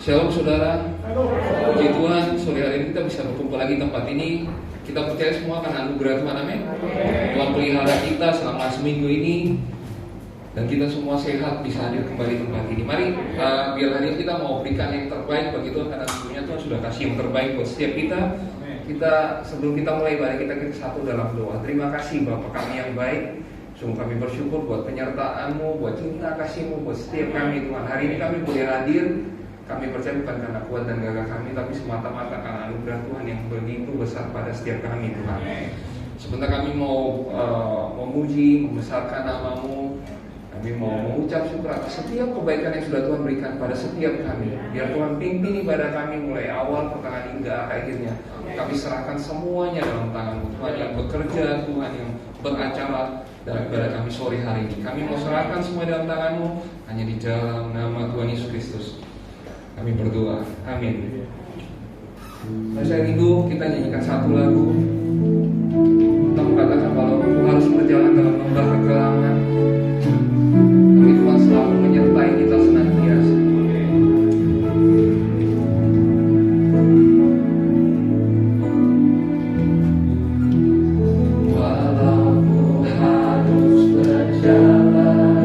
Shalom saudara, puji Tuhan, sore hari ini kita bisa berkumpul lagi di tempat ini. Kita percaya semua akan anugerah Tuhan, amin. Tuhan pelihara kita selama seminggu ini, dan kita semua sehat bisa hadir kembali di tempat ini. Mari biar hari ini kita mau berikan yang terbaik bagi Tuhan, karena tentunya Tuhan sudah kasih yang terbaik buat setiap kita. Sebelum kita mulai ibadah kita satu dalam doa. Terima kasih Bapa kami yang baik. Sungguh kami bersyukur buat penyertaan-Mu, buat cinta kasih-Mu buat setiap kami Tuhan. Hari ini kami boleh hadir. Kami percaya bukan karena kuat dan gagah kami, tapi semata-mata karena anugerah Tuhan yang begitu besar pada setiap kami Tuhan. Sebentar kami mau memuji, membesarkan nama-Mu. Kami mau mengucap syukur atas setiap kebaikan yang sudah Tuhan berikan pada setiap kami. Biar Tuhan pimpin ibadah kami mulai awal, pertengahan hingga akhirnya. Kami serahkan semuanya dalam tangan-Mu Tuhan, yang bekerja, Tuhan yang beracara dalam ibadah kami sore hari ini. Kami mau serahkan semua dalam tangan-Mu, hanya di dalam nama Tuhan Yesus Kristus kami berdoa, amin. Saya rindu kita nyanyikan satu lagu. Kita mengatakan bahwa aku harus berjalan dalam lembah kegelapan, tapi Tuhan selalu menyertai kita senantiasa. Walau ku harus berjalan dalam lembah kegelapan,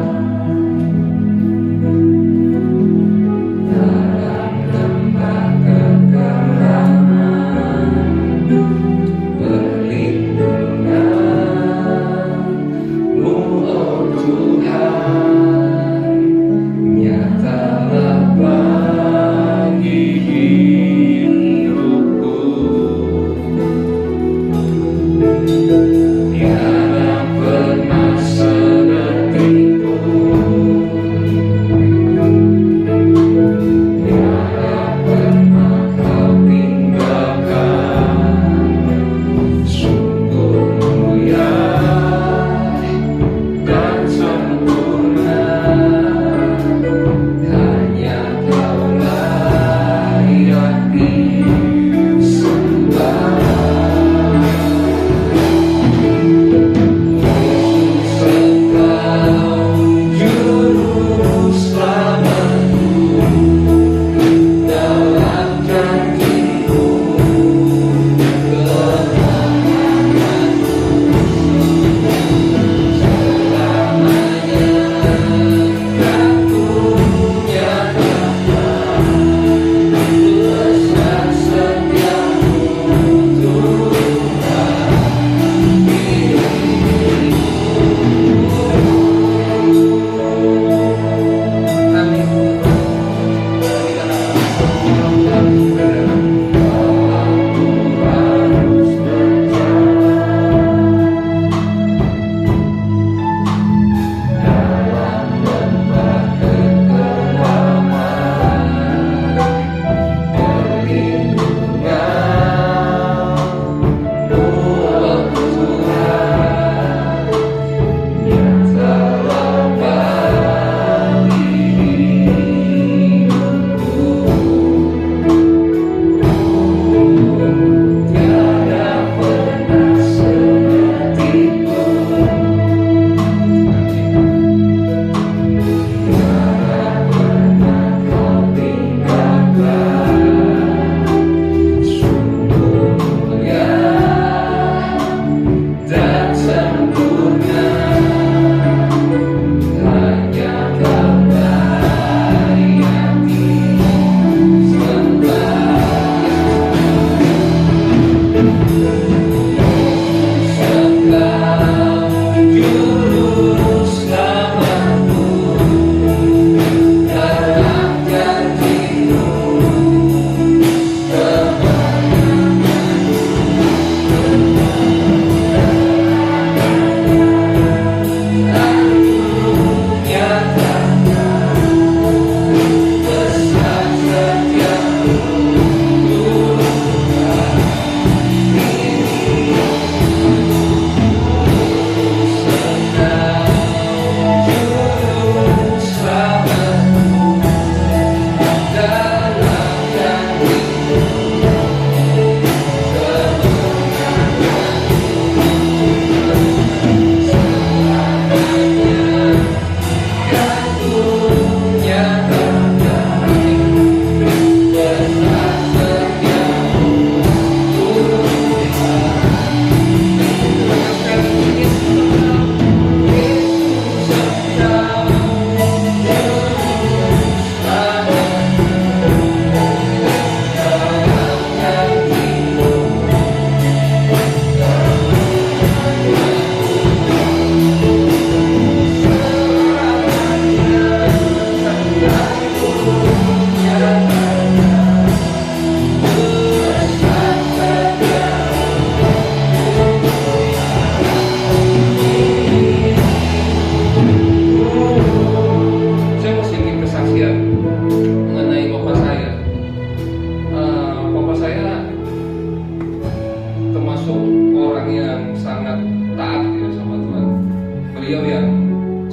beliau yang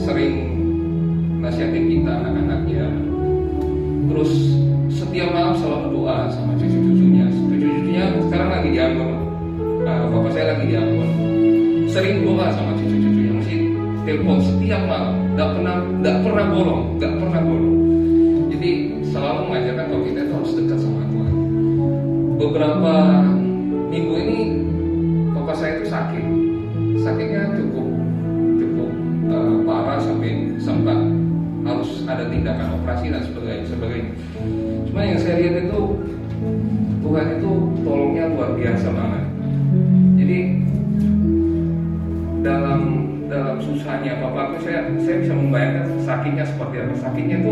sering nasihatin kita anak-anaknya. Terus setiap malam selalu doa sama cucu-cucunya. Cucu-cucunya sekarang lagi di Ambon. Bapak saya lagi di Ambon. Sering doa sama cucu-cucunya, mesti telepon setiap malam. Nggak pernah bolong. Jadi selalu mengajarkan kalau kita itu harus dekat sama Tuhan. Beberapa minggu ini bapak saya itu sakit. Sakitnya cukup parah sampai sempat harus ada tindakan operasi dan sebagainya. Cuma yang saya lihat itu Tuhan itu tolongnya luar biasa banget. Jadi dalam susahnya bapakku, saya bisa membayangkan sakitnya seperti apa. Sakitnya itu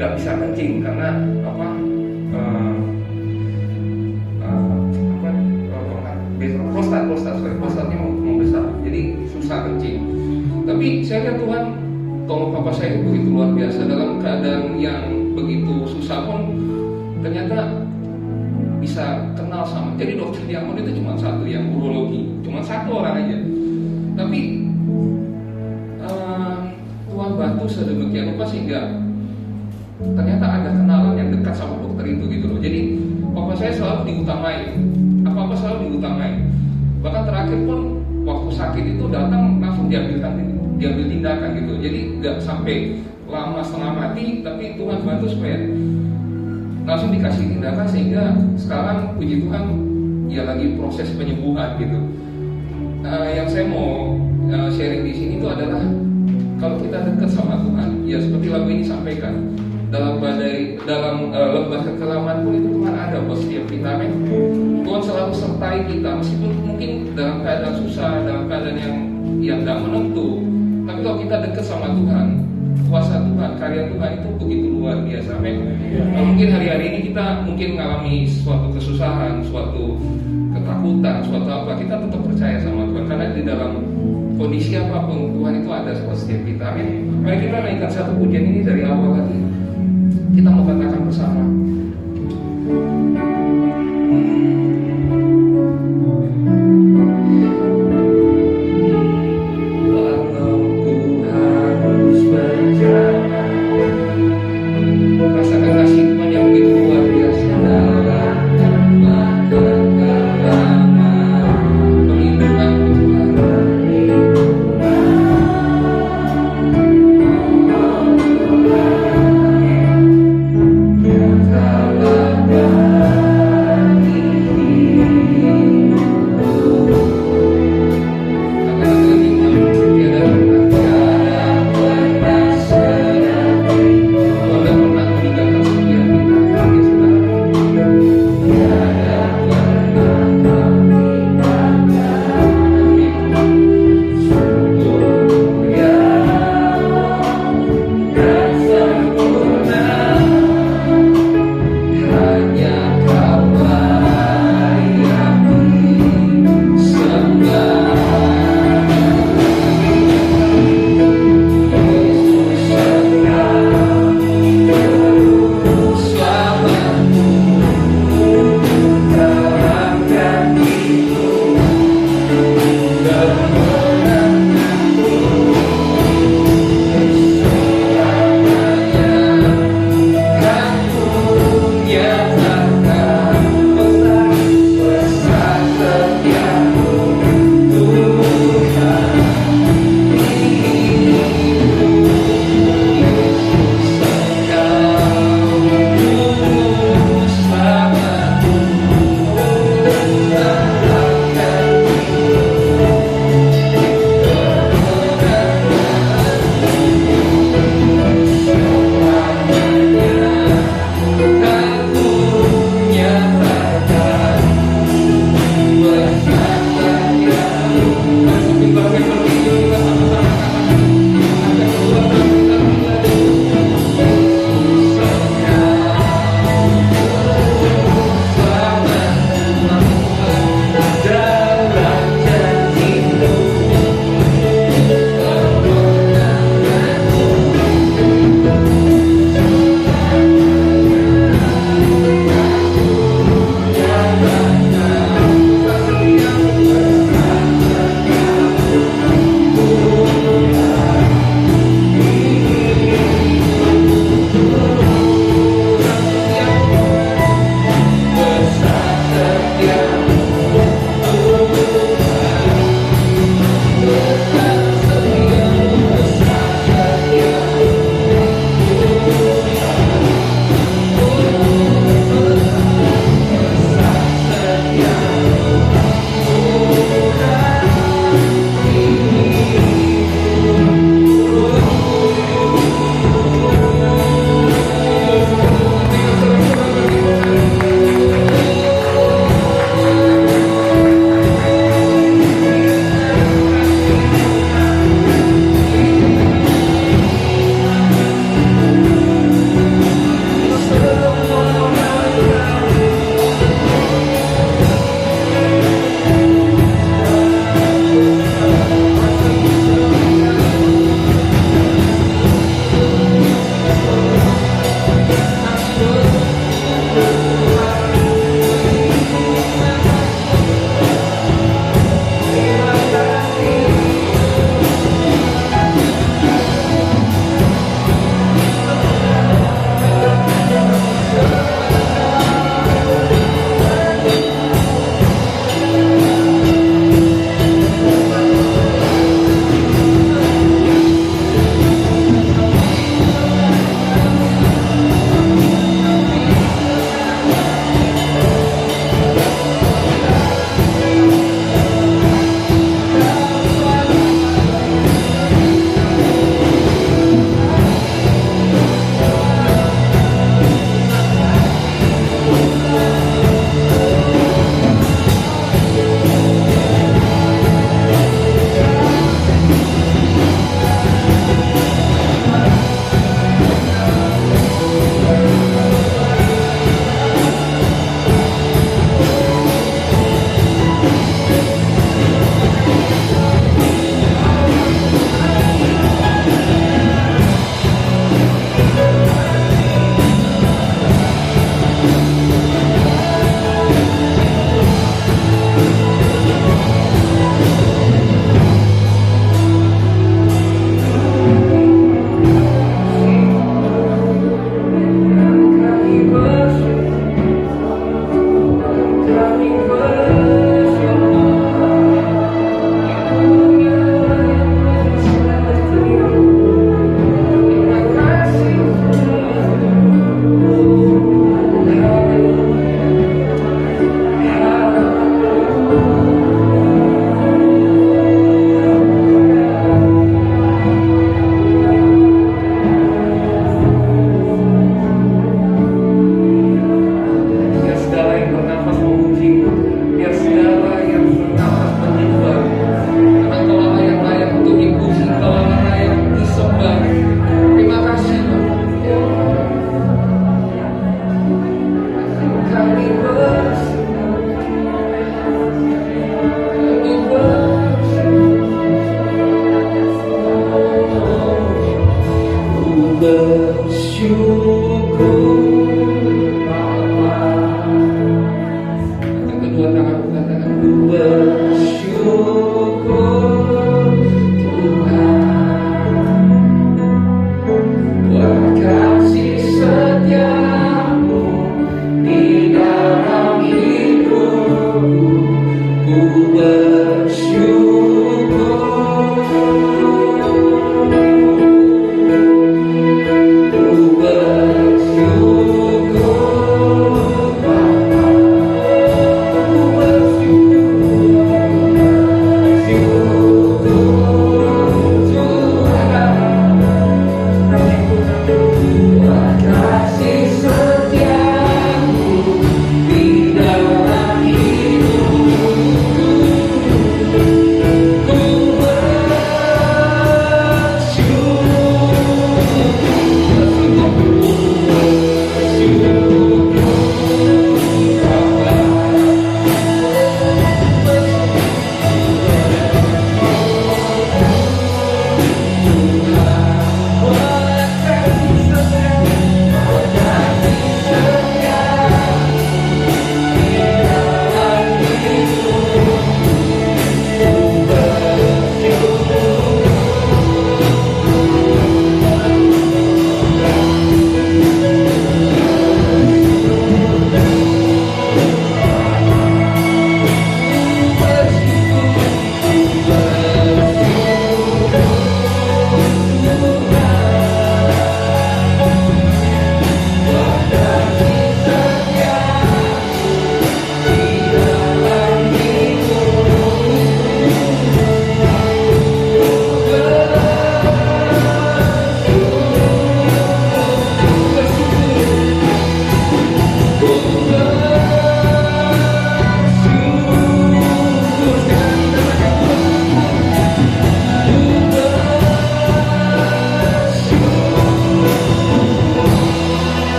nggak bisa kencing karena prostatnya membesar, jadi susah kencing. Tapi saya lihat Tuhan tolong papa saya itu begitu luar biasa. Dalam keadaan yang begitu susah pun ternyata bisa kenal sama. Jadi dokter di Ambon itu cuma satu, yang urologi, cuma satu orang aja. Tapi Tuhan bantu sedemikian rupa sehingga ternyata ada kenalan yang dekat sama dokter itu gitu loh. Jadi papa saya selalu diutamai, apa-apa selalu diutamai. Bahkan terakhir pun waktu sakit itu datang langsung diambil tindakan gitu. Jadi nggak sampai lama setengah mati, tapi Tuhan bantu supaya langsung dikasih tindakan sehingga sekarang puji Tuhan ya lagi proses penyembuhan gitu. Yang saya mau sharing di sini itu adalah kalau kita dekat sama Tuhan, ya seperti lagu ini sampaikan, dalam lembah kekelaman pun itu Tuhan ada buat setiap kita. Tuhan selalu sertai kita meskipun mungkin dalam keadaan susah, dalam keadaan yang nggak menentu. Tapi kalau kita dekat sama Tuhan, kuasa Tuhan, karya Tuhan itu begitu luar biasa. Mungkin hari-hari ini kita mungkin mengalami suatu kesusahan, suatu ketakutan, suatu apa, kita tetap percaya sama Tuhan karena di dalam kondisi apapun Tuhan itu ada buat setiap kita. Amin. Mari kita naikkan satu pujian ini dari awal lagi. Kita mau katakan bersama. Kau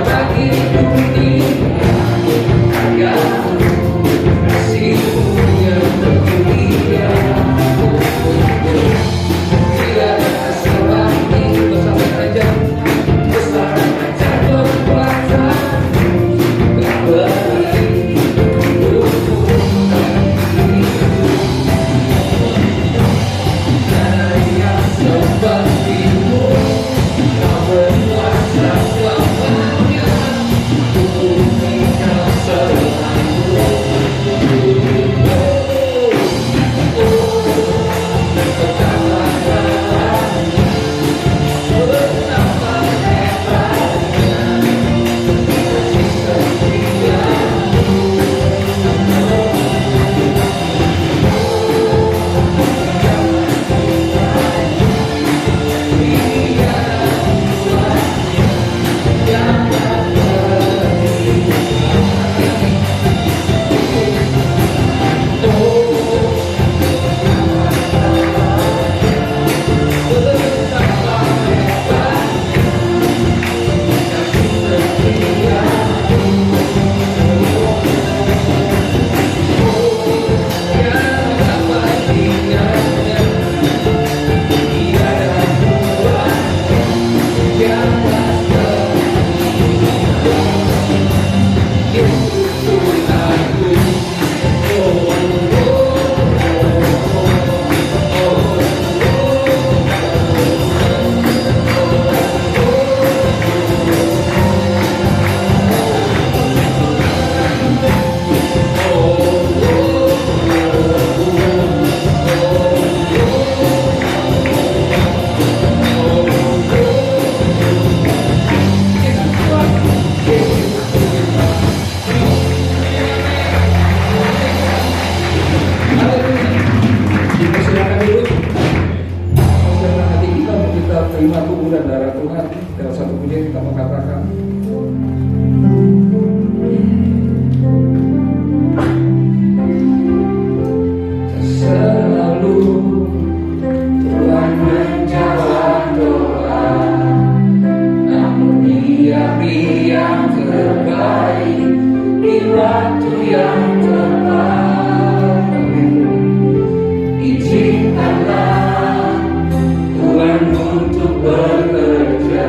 bagi dunia, kaya kasih-Mu yang termulia. Tidak ada seperti besar aja kekuatan tak beri hidupku. Ada yang seperti-Mu, Kau berkuasa selamanya. Bumi Kau selalu terima tubuh dan darah Tuhan. Dalam satu pujian kita mengatakan, selalu Tuhan menjawab doa, namun Dia yang terbaik di waktu yang tepat. Izinkanlah Tuhan untuk bekerja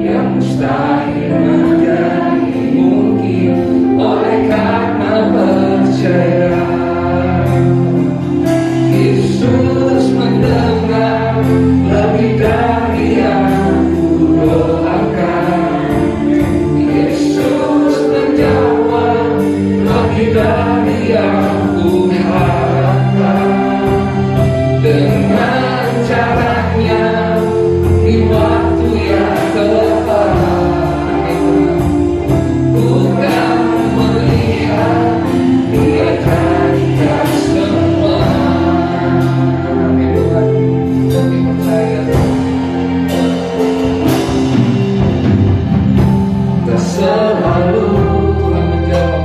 yang mustahil menjadi mungkin oleh karena percaya. Yesus mendengar lebih dari yang kudoakan. Yesus menjawab lebih dari yang kuharapkan. Dengan caranya di waktu yang tepat, bukan melihat Dia jadikan semua. Tuhan, kami percaya tak selalu Tuhan menjawab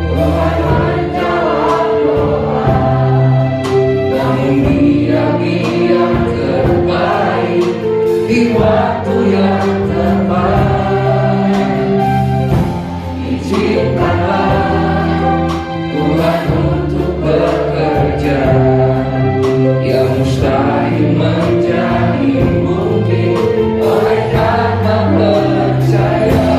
doa, namun Dia yang terbaik di waktu yang tepat. Izinkanlah Tuhan untuk bekerja yang mustahil menjadi mungkin oleh karena percaya.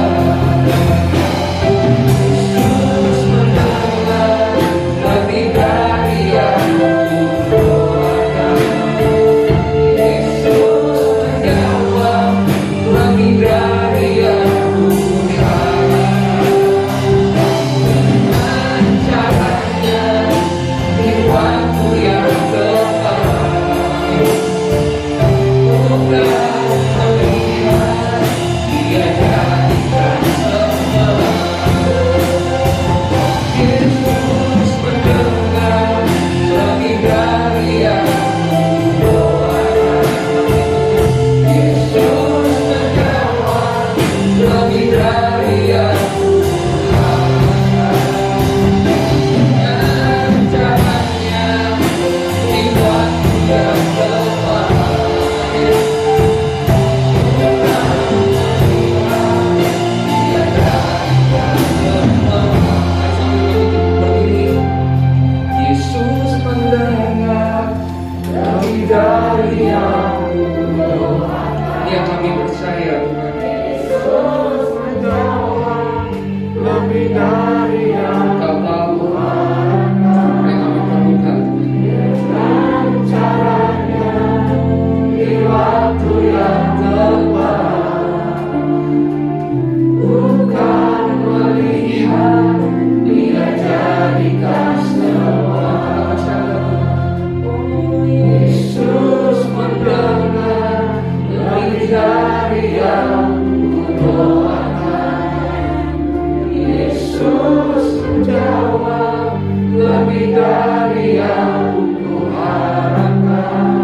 dari yang ku harapkan,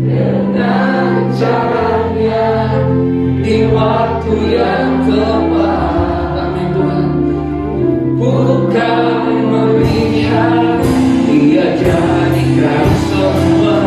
dengan caranya di waktu yang tepat. Amin Tuhan. Bukan melihat Dia jadikan semua.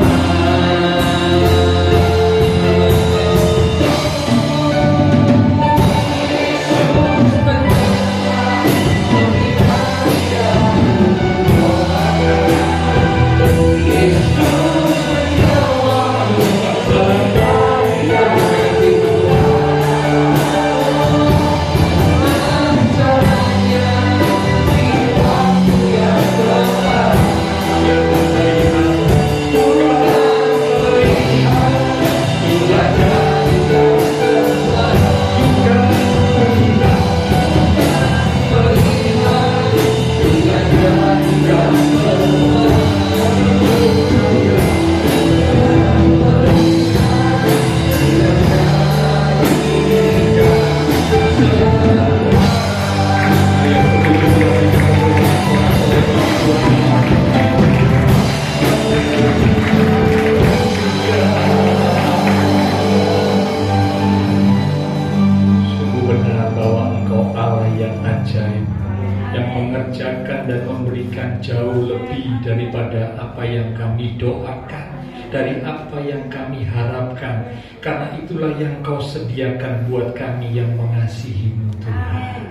Dan memberikan jauh lebih daripada apa yang kami doakan, dari apa yang kami harapkan. Karena itulah yang Kau sediakan buat kami yang mengasihi-Mu, Tuhan.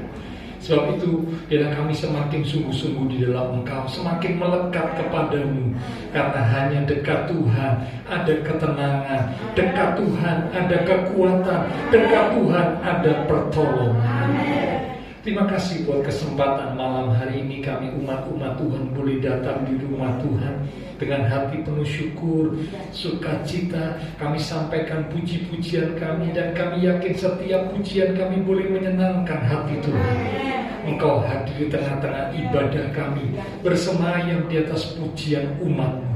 Sebab itu, biarlah kami semakin sungguh-sungguh di dalam Engkau, semakin melekat kepadamu. Karena hanya dekat Tuhan ada ketenangan, dekat Tuhan ada kekuatan, dekat Tuhan ada pertolongan. Terima kasih buat kesempatan malam hari ini kami umat-umat Tuhan boleh datang di rumah Tuhan dengan hati penuh syukur, sukacita. Kami sampaikan puji-pujian kami dan kami yakin setiap pujian kami boleh menyenangkan hati Tuhan. Engkau hadir di tengah-tengah ibadah kami, bersemayam di atas pujian umat-Mu.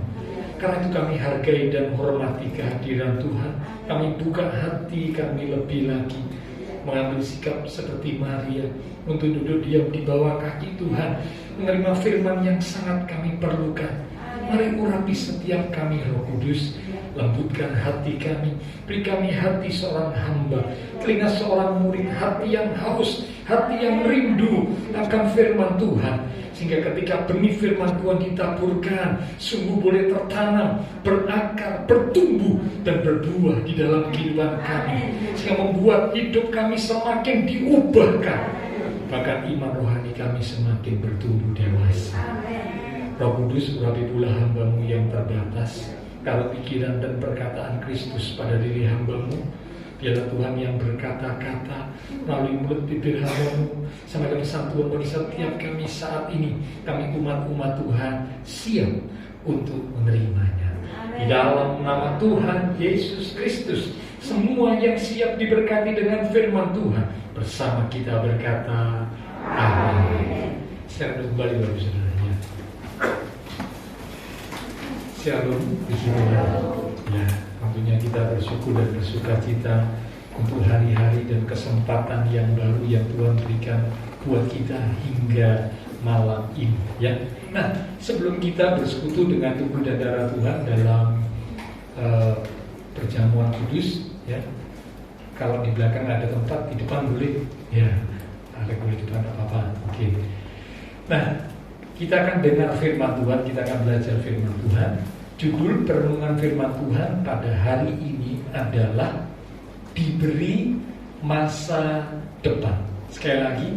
Karena itu kami hargai dan hormati kehadiran Tuhan. Kami buka hati kami lebih lagi, mengambil sikap seperti Maria untuk duduk diam di bawah kaki Tuhan, menerima firman yang sangat kami perlukan. Mari urapi setiap kami, Roh Kudus. Lembutkan hati kami, beri kami hati seorang hamba, telinga seorang murid, hati yang haus, hati yang rindu akan firman Tuhan, sehingga ketika benih firman Tuhan ditaburkan, sungguh boleh tertanam, berakar, bertumbuh, dan berbuah di dalam kehidupan kami, sehingga membuat hidup kami semakin diubahkan, bahkan iman rohani kami semakin bertumbuh dewasa. Roh Kudus, urapi pula hamba-Mu yang terbatas, kalau pikiran dan perkataan Kristus pada diri hamba-Mu. Biarlah Tuhan yang berkata-kata melalui mulut bibir hamba-Mu, sampai kepesan Tuhan bagi setiap kami saat ini. Kami umat-umat Tuhan siap untuk menerimanya. Di dalam nama Tuhan Yesus Kristus, semua yang siap diberkati dengan firman Tuhan bersama kita berkata amin. Sekarang kembali Bapak Saudara. Shalom, ya, tentunya kita bersyukur dan bersukacita untuk hari-hari dan kesempatan yang baru yang Tuhan berikan buat kita hingga malam ini, ya. Nah, sebelum kita bersekutu dengan tubuh dan darah Tuhan dalam perjamuan kudus, ya. Kalau di belakang ada tempat, di depan boleh, ya. Ada boleh di depan apa-apa, oke. Nah, kita akan dengar firman Tuhan, kita akan belajar firman Tuhan. Judul perenungan firman Tuhan pada hari ini adalah diberi masa depan. Sekali lagi,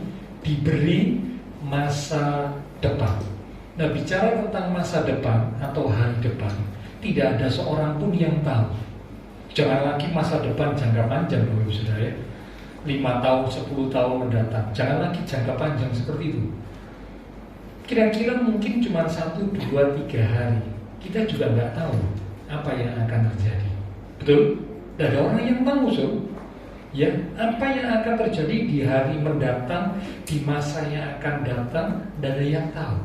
diberi masa depan. Nah, bicara tentang masa depan atau hari depan, tidak ada seorang pun yang tahu. Jangan lagi masa depan jangka panjang, Bapak Saudara, ya. 5 tahun, 10 tahun mendatang. Jangan lagi jangka panjang seperti itu. Kira-kira mungkin cuma 1, 2, 3 hari. Kita juga nggak tahu apa yang akan terjadi. Betul? Tidak ada orang yang tahu, so. Ya, apa yang akan terjadi di hari mendatang, di masa yang akan datang, tidak ada yang tahu.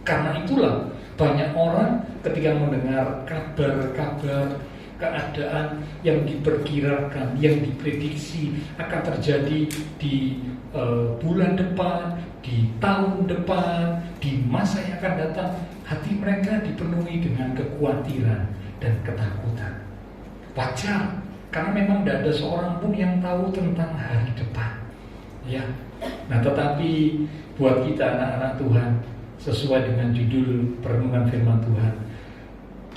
Karena itulah banyak orang ketika mendengar kabar-kabar keadaan yang diperkirakan, yang diprediksi akan terjadi di bulan depan, di tahun depan, di masa yang akan datang, hati mereka dipenuhi dengan kekhawatiran dan ketakutan. Wajar, karena memang tidak ada seorang pun yang tahu tentang hari depan. Ya, nah tetapi buat kita anak-anak Tuhan, sesuai dengan judul perenungan firman Tuhan,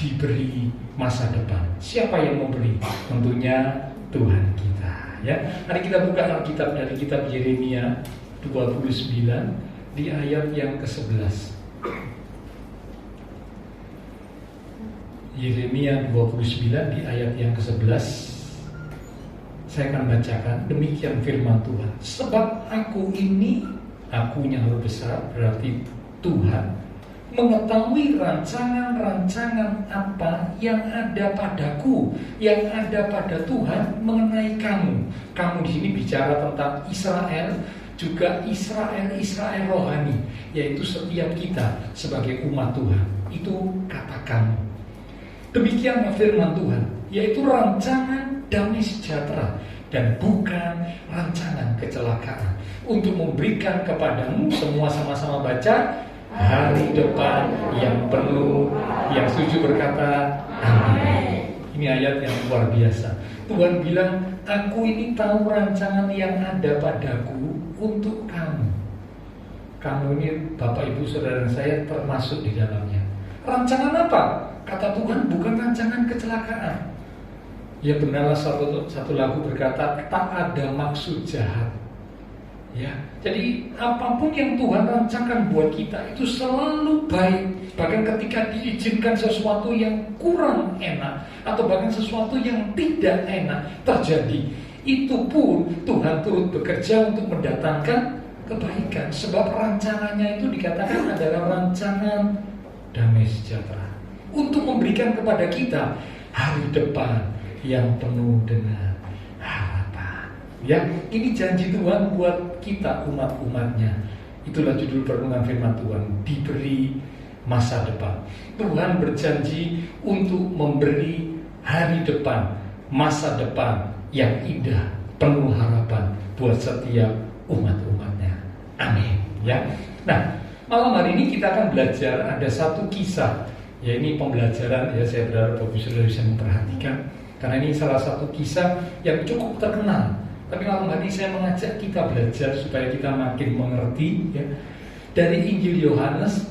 diberi masa depan. Siapa yang memberi? Tentunya Tuhan kita. Ya, mari kita buka Alkitab dari kitab Yeremia 29 di ayat yang ke-11. Yeremia 29 di ayat yang ke-11. Saya akan bacakan, demikian firman Tuhan. Sebab aku ini, akunya huruf besar, berarti Tuhan, mengetahui rancangan-rancangan apa yang ada padaku, yang ada pada Tuhan mengenai kamu. Kamu di sini bicara tentang Israel, juga Israel rohani, yaitu setiap kita sebagai umat Tuhan. Itu kata kamu. Demikian firman Tuhan, yaitu rancangan damai sejahtera dan bukan rancangan kecelakaan, untuk memberikan kepadamu, semua sama-sama baca, hari depan yang penuh. Yang setuju berkata amin. Ini ayat yang luar biasa. Tuhan bilang, aku ini tahu rancangan yang ada padaku untuk kamu. Kamu ini Bapak Ibu Saudara saya termasuk di dalamnya. Rancangan apa? Kata Tuhan, bukan rancangan kecelakaan. Ya benarlah satu lagu berkata, tak ada maksud jahat. Ya, jadi apapun yang Tuhan rancangkan buat kita itu selalu baik. Bahkan ketika diizinkan sesuatu yang kurang enak, atau bahkan sesuatu yang tidak enak terjadi, itu pun Tuhan turut bekerja untuk mendatangkan kebaikan. Sebab rancangannya itu dikatakan adalah rancangan damai sejahtera, untuk memberikan kepada kita hari depan yang penuh dengan harapan. Ya, ini janji Tuhan buat kita umat-umatnya. Itulah judul perenungan firman Tuhan, diberi masa depan. Tuhan berjanji untuk memberi hari depan, masa depan yang indah, penuh harapan buat setiap umat-umatnya. Amin. Ya. Nah, malam hari ini kita akan belajar ada satu kisah. Ya, ini pembelajaran, ya saya berharap Bapak Saudara bisa memperhatikan, karena ini salah satu kisah yang cukup terkenal. Tapi malam hari saya mengajak kita belajar supaya kita makin mengerti, ya, dari Injil Yohanes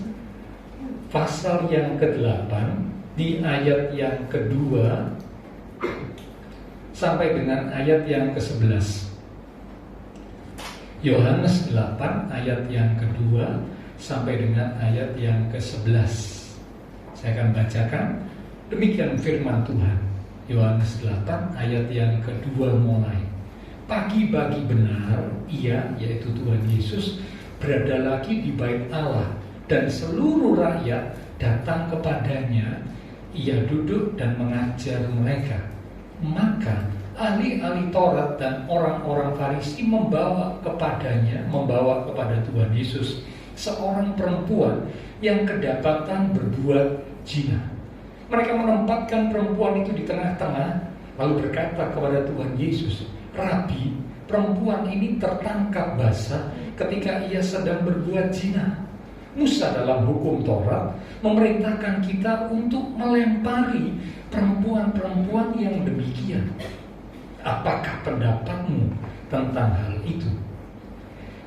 pasal yang ke-8 di ayat yang kedua sampai dengan ayat yang ke-11. Yohanes 8 ayat yang kedua sampai dengan ayat yang ke-11. Saya akan bacakan, demikian firman Tuhan. Yohanes 8 ayat yang kedua mulai. Pagi-pagi benar ia, yaitu Tuhan Yesus, berada lagi di bait Allah, dan seluruh rakyat datang kepadanya. Ia duduk dan mengajar mereka. Maka ahli-ahli Taurat dan orang-orang Farisi membawa kepada Tuhan Yesus seorang perempuan yang kedapatan berbuat zina. Mereka menempatkan perempuan itu di tengah-tengah, lalu berkata kepada Tuhan Yesus, Rabi, perempuan ini tertangkap basah ketika ia sedang berbuat zina. Musa dalam hukum Taurat memerintahkan kita untuk melempari perempuan-perempuan yang demikian. Apakah pendapatmu tentang hal itu?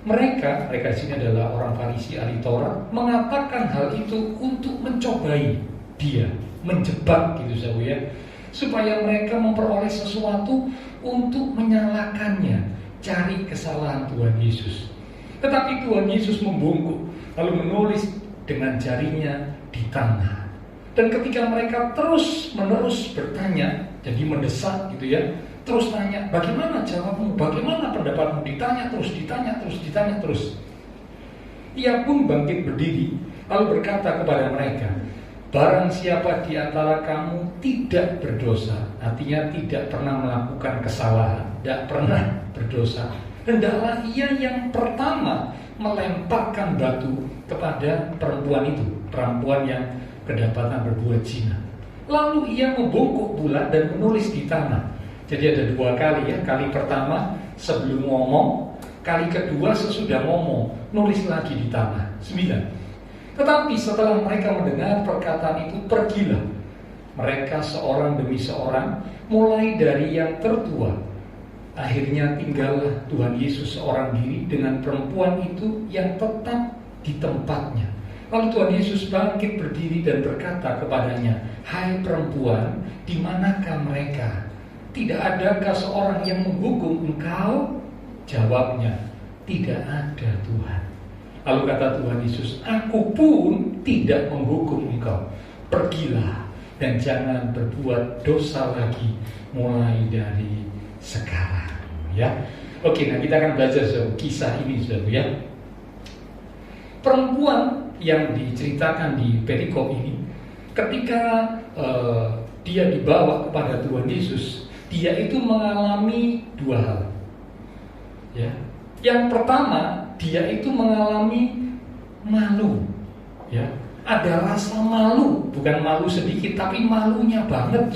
Mereka di sini adalah orang Farisi ahli Taurat, mengatakan hal itu untuk mencobai dia, menjebak gitu ya, supaya mereka memperoleh sesuatu untuk menyalahkannya, cari kesalahan Tuhan Yesus. Tetapi Tuhan Yesus membungkuk, lalu menulis dengan jarinya di tanah. Dan ketika mereka terus-menerus bertanya, jadi mendesak gitu ya, terus tanya, bagaimana jawabmu, bagaimana pendapatmu, ditanya terus. Ia pun bangkit berdiri, lalu berkata kepada mereka, barang siapa di antara kamu tidak berdosa, artinya tidak pernah melakukan kesalahan, tidak pernah berdosa, hendaklah ia yang pertama melemparkan batu kepada perempuan itu, perempuan yang kedapatan berbuat zina. Lalu ia membungkuk pula dan menulis di tanah. Jadi ada 2 kali ya. Kali pertama sebelum ngomong, kali kedua sesudah ngomong, nulis lagi di tanah. 9. Tetapi setelah mereka mendengar perkataan itu, pergilah mereka seorang demi seorang, mulai dari yang tertua. Akhirnya tinggallah Tuhan Yesus seorang diri dengan perempuan itu yang tetap di tempatnya. Lalu Tuhan Yesus bangkit berdiri dan berkata kepadanya, "Hai perempuan, di manakah mereka? Tidak adakah seorang yang menghukum engkau?" Jawabnya, "Tidak ada, Tuhan." Lalu kata Tuhan Yesus, "Aku pun tidak menghukum engkau. Pergilah dan jangan berbuat dosa lagi mulai dari sekarang." Ya, oke. Nah, kita akan belajar kisah ini, saudara, ya. Perempuan yang diceritakan di perikop ini, ketika dia dibawa kepada Tuhan Yesus, dia itu mengalami 2 hal. Ya, yang pertama, dia itu mengalami malu. Ya, ada rasa malu, bukan malu sedikit, tapi malunya banget,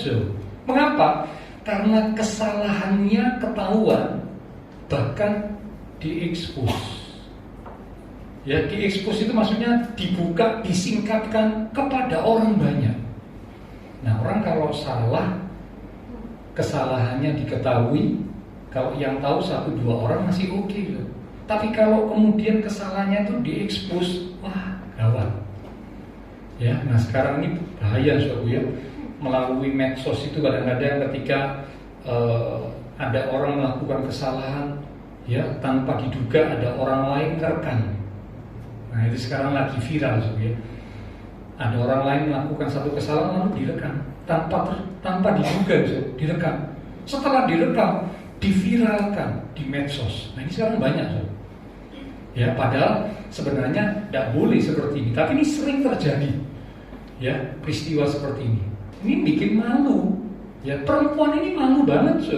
Mengapa? Karena kesalahannya ketahuan, bahkan diekspos. Ya, diekspos itu maksudnya dibuka, disingkapkan kepada orang banyak. Nah, orang kalau salah, kesalahannya diketahui, kalau yang tahu 1-2 orang masih oke, Tapi kalau kemudian kesalahannya itu diekspos, wah, gawat. Ya, nah sekarang ini bahaya, ya. Melalui medsos itu kadang-kadang ketika ada orang melakukan kesalahan, ya, tanpa diduga ada orang lain merekam. Nah, itu sekarang lagi viral, ya. Ada orang lain melakukan satu kesalahan lalu direkam tanpa diduga, direkam. Setelah direkam, diviralkan di medsos. Nah, ini sekarang banyak, ya. Padahal sebenarnya tidak boleh seperti ini, tapi ini sering terjadi, ya, peristiwa seperti ini. Ini bikin malu, ya. Perempuan ini malu banget,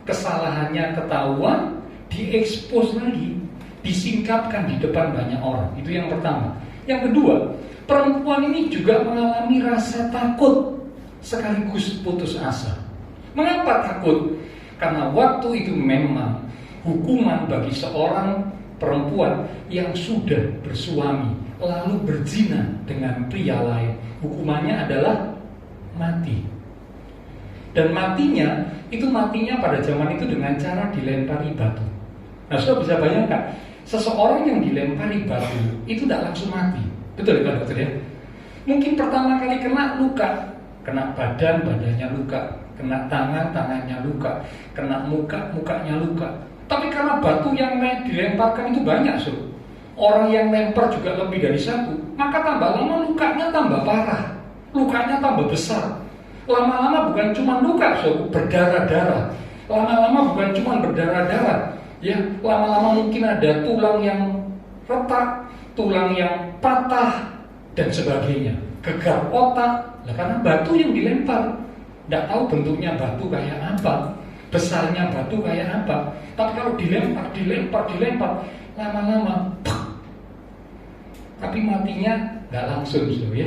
kesalahannya ketahuan, diekspos lagi, disingkapkan di depan banyak orang. Itu yang pertama. Yang kedua, perempuan ini juga mengalami rasa takut sekaligus putus asa. Mengapa takut? Karena waktu itu memang hukuman bagi seorang perempuan yang sudah bersuami lalu berzina dengan pria lain, hukumannya adalah mati. Dan matinya pada zaman itu dengan cara dilempari batu. Nah, sudah bisa bayangkan, seseorang yang dilempari batu itu tidak langsung mati. Betul ya, dokter, ya? Mungkin pertama kali kena luka, kena badannya luka, kena tangannya luka, kena mukanya luka. Tapi karena batu yang dilemparkan itu banyak, orang yang lempar juga lebih dari 1, maka tambah lama lukanya tambah parah, lukanya tambah besar. Lama-lama bukan cuma luka, berdarah-darah. Lama-lama bukan cuma berdarah-darah, ya. Lama-lama mungkin ada tulang yang retak, tulang yang patah, dan sebagainya. Gegar otak, karena batu yang dilempar. Tidak tahu bentuknya batu kayak apa, besarnya batu kayak apa. Tapi kalau dilempar, lama-lama, tapi matinya nggak langsung, ya.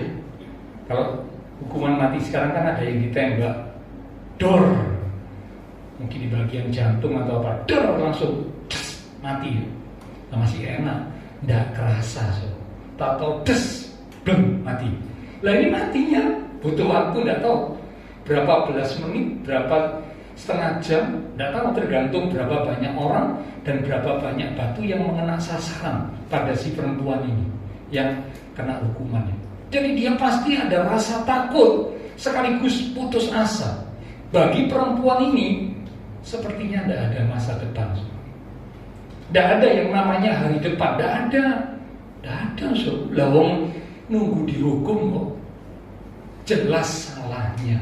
Kalau hukuman mati sekarang kan ada yang ditembak, dor, mungkin di bagian jantung atau apa, dor, langsung mati. Nah, masih enak, nggak kerasa, tahu des, blem, mati. Lah ini matinya butuh waktu, nggak tahu berapa belas menit, berapa setengah jam, nggak tahu, tergantung berapa banyak orang dan berapa banyak batu yang mengenai sasaran pada si perempuan ini yang kena hukumannya. Jadi dia pasti ada rasa takut sekaligus putus asa. Bagi perempuan ini sepertinya tidak ada masa depan. Tidak ada yang namanya hari depan, tidak ada. Lawang nunggu dihukum kok, jelas salahnya.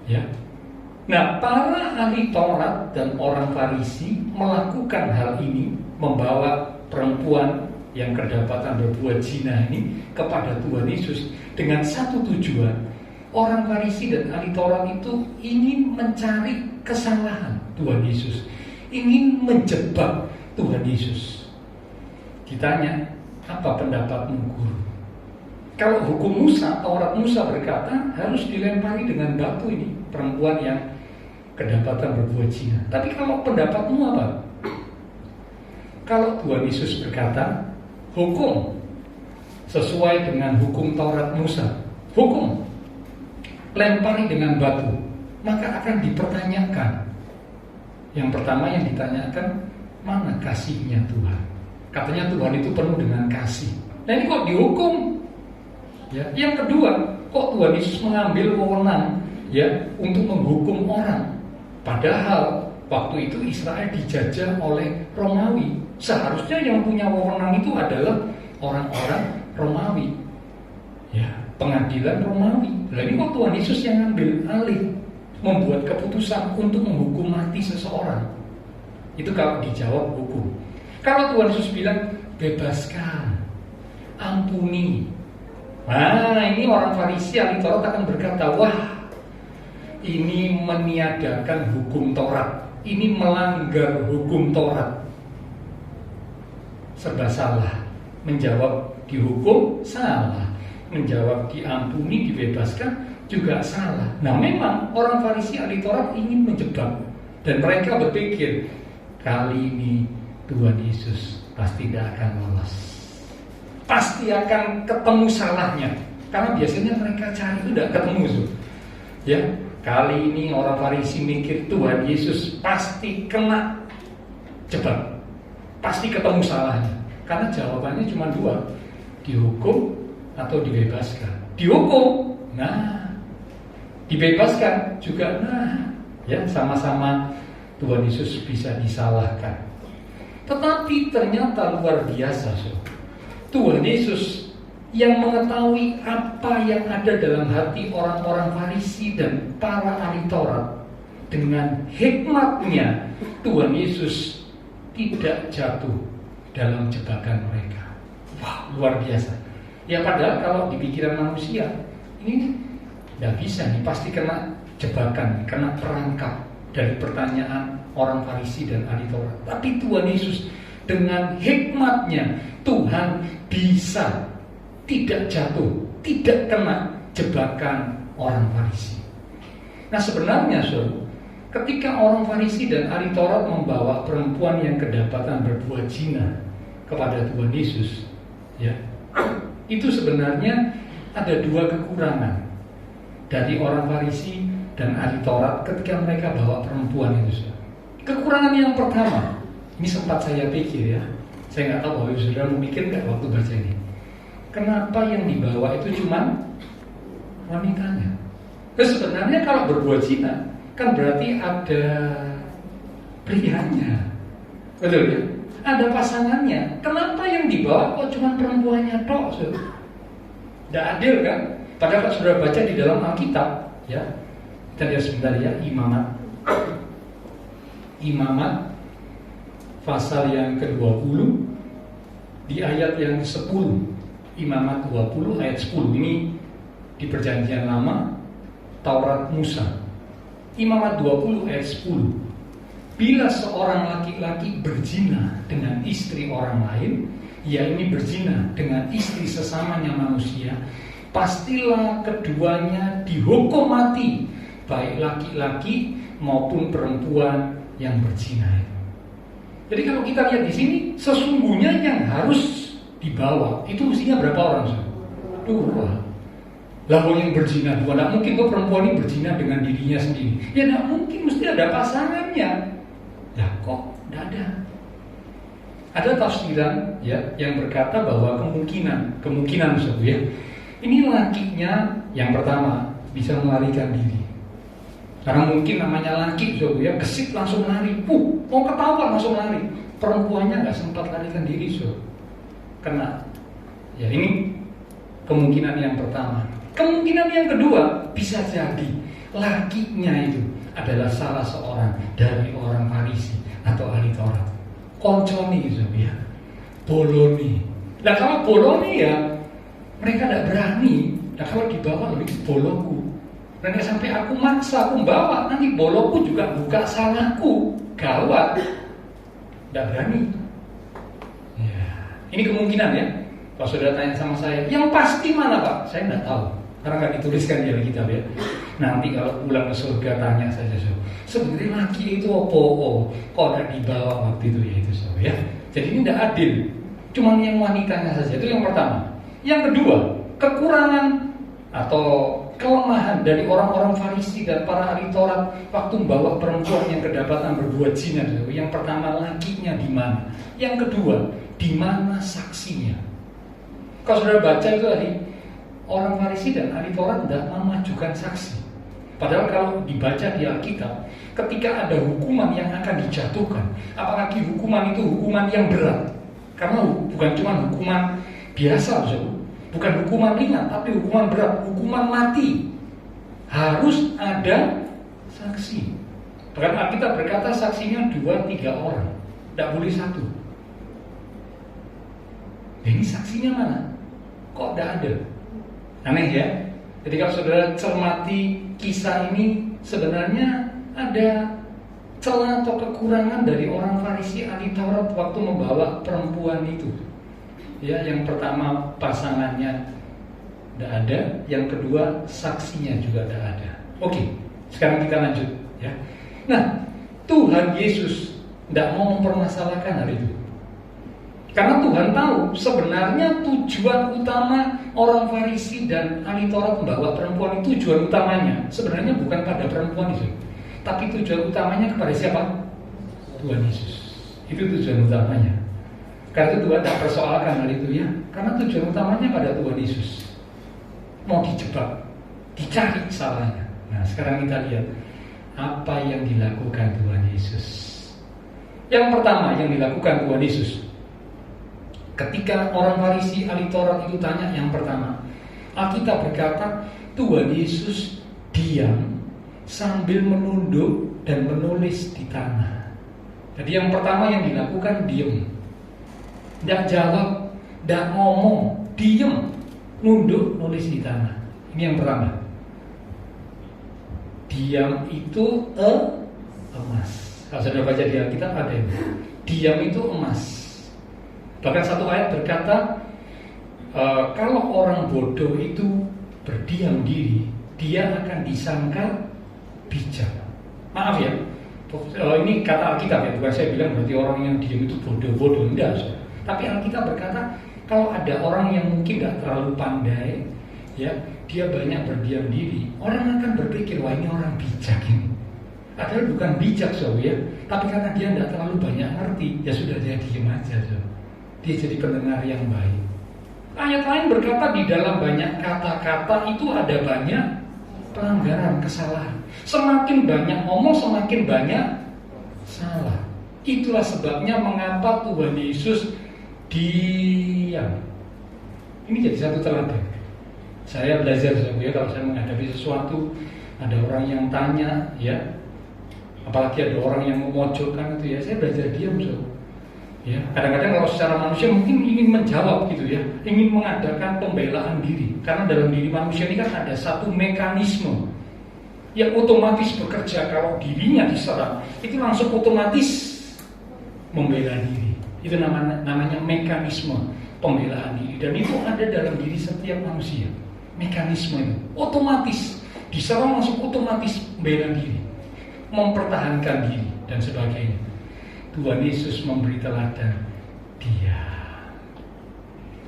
Ya. Nah, para ahli Taurat dan orang Farisi melakukan hal ini, membawa perempuan yang kedapatan berbuat zina ini kepada Tuhan Yesus dengan satu tujuan. Orang Farisi dan ahli Taurat itu ingin mencari kesalahan Tuhan Yesus, ingin menjebak Tuhan Yesus. Ditanya, apa pendapatmu, guru? Kalau hukum Musa, Taurat Musa berkata harus dilempari dengan batu ini perempuan yang kedapatan berbuat zina. Tapi kalau pendapatmu apa? Kalau Tuhan Yesus berkata hukum sesuai dengan hukum Taurat Musa, hukum lempari dengan batu, maka akan dipertanyakan. Yang pertama yang ditanyakan, mana kasihnya Tuhan? Katanya Tuhan itu penuh dengan kasih. Nah ini kok dihukum? Ya. Yang kedua, kok Tuhan Yesus mengambil wewenang ya untuk menghukum orang? Padahal waktu itu Israel dijajah oleh Romawi. Seharusnya yang punya wewenang itu adalah orang-orang Romawi. Ya, pengadilan Romawi. Lalu kok Tuhan Yesus yang ambil alih, membuat keputusan untuk menghukum mati seseorang? Itu kalau dijawab hukum. Kalau Tuhan Yesus bilang bebaskan, ampuni. Nah, ini orang Farisi ahli Taurat akan berkata, wah, ini meniadakan hukum Taurat, ini melanggar hukum Taurat. Serba salah. Menjawab dihukum salah, menjawab diampuni, dibebaskan juga salah. Nah, memang orang Farisi ahli Taurat ingin menjebak, dan mereka berpikir kali ini Tuhan Yesus pasti tidak akan lolos, pasti akan ketemu salahnya, karena biasanya mereka cari itu tidak ketemu. Ya, kali ini orang Farisi mikir Tuhan Yesus pasti kena jebak, pasti ketemu salahnya, karena jawabannya cuma dua, dihukum atau dibebaskan. Dihukum, nah, dibebaskan juga, nah, ya sama-sama Tuhan Yesus bisa disalahkan. Tetapi ternyata luar biasa, Tuhan Yesus yang mengetahui apa yang ada dalam hati orang-orang Farisi dan para ahli Taurat, dengan hikmatnya Tuhan Yesus tidak jatuh dalam jebakan mereka. Wah, luar biasa. Ya padahal kalau di pikiran manusia ini tidak bisa nih, pasti kena jebakan, kena perangkap dari pertanyaan orang Farisi dan ahli Taurat. Tapi Tuhan Yesus dengan hikmatnya, Tuhan bisa tidak jatuh, tidak kena jebakan orang Farisi. Nah sebenarnya ketika orang Farisi dan ahli Taurat membawa perempuan yang kedapatan berbuat zina kepada Tuhan Yesus, ya, itu sebenarnya ada dua kekurangan dari orang Farisi dan ahli Taurat ketika mereka bawa perempuan itu. Kekurangan yang pertama, ini sempat saya pikir ya, saya nggak tahu bahwa saudara mau mikir nggak waktu baca ini. Kenapa yang dibawa itu cuma wanitanya? Nah, sebenarnya kalau berbuat zina kan berarti ada prianya, betul ya? Ada pasangannya. Kenapa yang dibawa kok cuma perempuannya tok? Tidak adil kan? Padahal kalau saudara baca di dalam Alkitab, ya, kita lihat sebentar ya, Imamat pasal yang ke-20 di ayat yang ke-10. Imamat 20 ayat 10. Ini di Perjanjian Lama, Taurat Musa. Imamat 20 ayat 10. Bila seorang laki-laki berzina dengan istri orang lain, yakni berzina dengan istri sesamanya manusia, pastilah keduanya dihukum mati, baik laki-laki maupun perempuan yang berzina. Jadi kalau kita lihat di sini, sesungguhnya yang harus dibawa itu mestinya berapa orang? Dua. Lalu yang berzina dua, tidak mungkin kok perempuan ini berzina dengan dirinya sendiri. Ya tidak mungkin, mesti ada pasangannya. Ya kok tidak ada. Ada tafsiran ya yang berkata bahwa kemungkinan ya, ini lakinya yang pertama bisa melarikan diri. Karena mungkin namanya laki ya, gesit langsung lari, mau ketahuan langsung lari. Perempuannya nggak sempat larikan diri kena. Ya ini kemungkinan yang pertama. Kemungkinan yang kedua, bisa jadi lakinya itu adalah salah seorang dari orang Farisi atau ahli Taurat. Konconi ya, boloni. Nah kalau boloni ya mereka tidak berani. Nah kalau dibawa lebih boloku. Dan sampai aku maksa, aku bawa, nanti boloku juga buka salahku, gawat. Tidak berani. Ya. Ini kemungkinan ya. Kalau saudara tanya sama saya, yang pasti mana Pak? Saya nggak tahu, karena nggak dituliskan di Alkitab ya. Nanti kalau pulang ke surga tanya saja sebenarnya laki itu apa? Kok nggak dibawa waktu itu ya itu ya. Jadi ini tidak adil. Cuman yang wanitanya saja, itu yang pertama. Yang kedua, kekurangan atau kelemahan dari orang-orang Farisi dan para ahli Taurat waktu membawa perempuan yang kedapatan berbuat zina. Yang pertama, lakinya di mana? Yang kedua, di mana saksinya? Kalau saudara baca itu tadi, orang Farisi dan ahli Taurat tidak memajukan saksi. Padahal kalau dibaca di Alkitab, ketika ada hukuman yang akan dijatuhkan, apalagi hukuman itu hukuman yang berat, karena bukan cuma hukuman biasa, bukan hukuman ringan, tapi hukuman berat, hukuman mati, harus ada saksi. Bahkan Alkitab berkata saksinya 2-3 orang, tidak boleh 1. Ini saksinya mana? Kok tidak ada? Aneh ya? Jadi kalau saudara cermati kisah ini, sebenarnya ada celah atau kekurangan dari orang Farisi ahli Taurat waktu membawa perempuan itu. Ya, yang pertama pasangannya tidak ada, yang kedua saksinya juga tidak ada. Oke, sekarang kita lanjut ya. Nah, Tuhan Yesus tidak mau mempermasalahkan hal itu. Karena Tuhan tahu sebenarnya tujuan utama orang Farisi dan ahli Taurat membawa perempuan itu, tujuan utamanya sebenarnya bukan pada perempuan itu, tapi tujuan utamanya kepada siapa? Tuhan Yesus. Itu tujuan utamanya. Karena itu Tuhan tidak persoalkan hal itu ya. Karena tujuan utamanya pada Tuhan Yesus. Mau dijebak, dicari salahnya. Nah, sekarang kita lihat apa yang dilakukan Tuhan Yesus. Yang pertama yang dilakukan Tuhan Yesus, ketika orang Farisi ahli Taurat itu tanya, yang pertama, Alkitab berkata Tuhan Yesus diam sambil menunduk dan menulis di tanah. Jadi yang pertama yang dilakukan diam, tidak jawab, tidak ngomong, diam, nunduk, nulis di tanah. Ini yang pertama. Diam itu emas. Kalau sudah baca di Alkitab ada ini. Diam itu emas. Bahkan satu ayat berkata, kalau orang bodoh itu berdiam diri, dia akan disangka bijak. Maaf ya, ini kata Alkitab ya, bukan saya bilang berarti orang yang diam itu bodoh-bodoh, enggak. Tapi Alkitab berkata, kalau ada orang yang mungkin tidak terlalu pandai, ya, dia banyak berdiam diri, orang akan berpikir, wah ini orang bijak ini. Padahal bukan bijak, ya, tapi karena dia tidak terlalu banyak ngerti, ya sudah dia diam aja, dia jadi pendengar yang baik. Ayat lain berkata di dalam banyak kata-kata itu ada banyak pelanggaran, kesalahan. Semakin banyak ngomong, semakin banyak salah. Itulah sebabnya mengapa Tuhan Yesus diam. Ini jadi satu teladan. Saya belajar ya, kalau saya menghadapi sesuatu, ada orang yang tanya, ya, apalagi ada orang yang memojokkan itu ya, saya belajar diam. Ya, kadang-kadang kalau secara manusia mungkin ingin menjawab gitu ya, ingin mengadakan pembelaan diri. Karena dalam diri manusia ini kan ada satu mekanisme yang otomatis bekerja. Kalau dirinya diserang, itu langsung otomatis membela diri. Itu namanya mekanisme pembelaan diri. Dan itu ada dalam diri setiap manusia. Mekanisme itu otomatis diserang, langsung otomatis membela diri, mempertahankan diri dan sebagainya. Tuhan Yesus memberi teladan diam.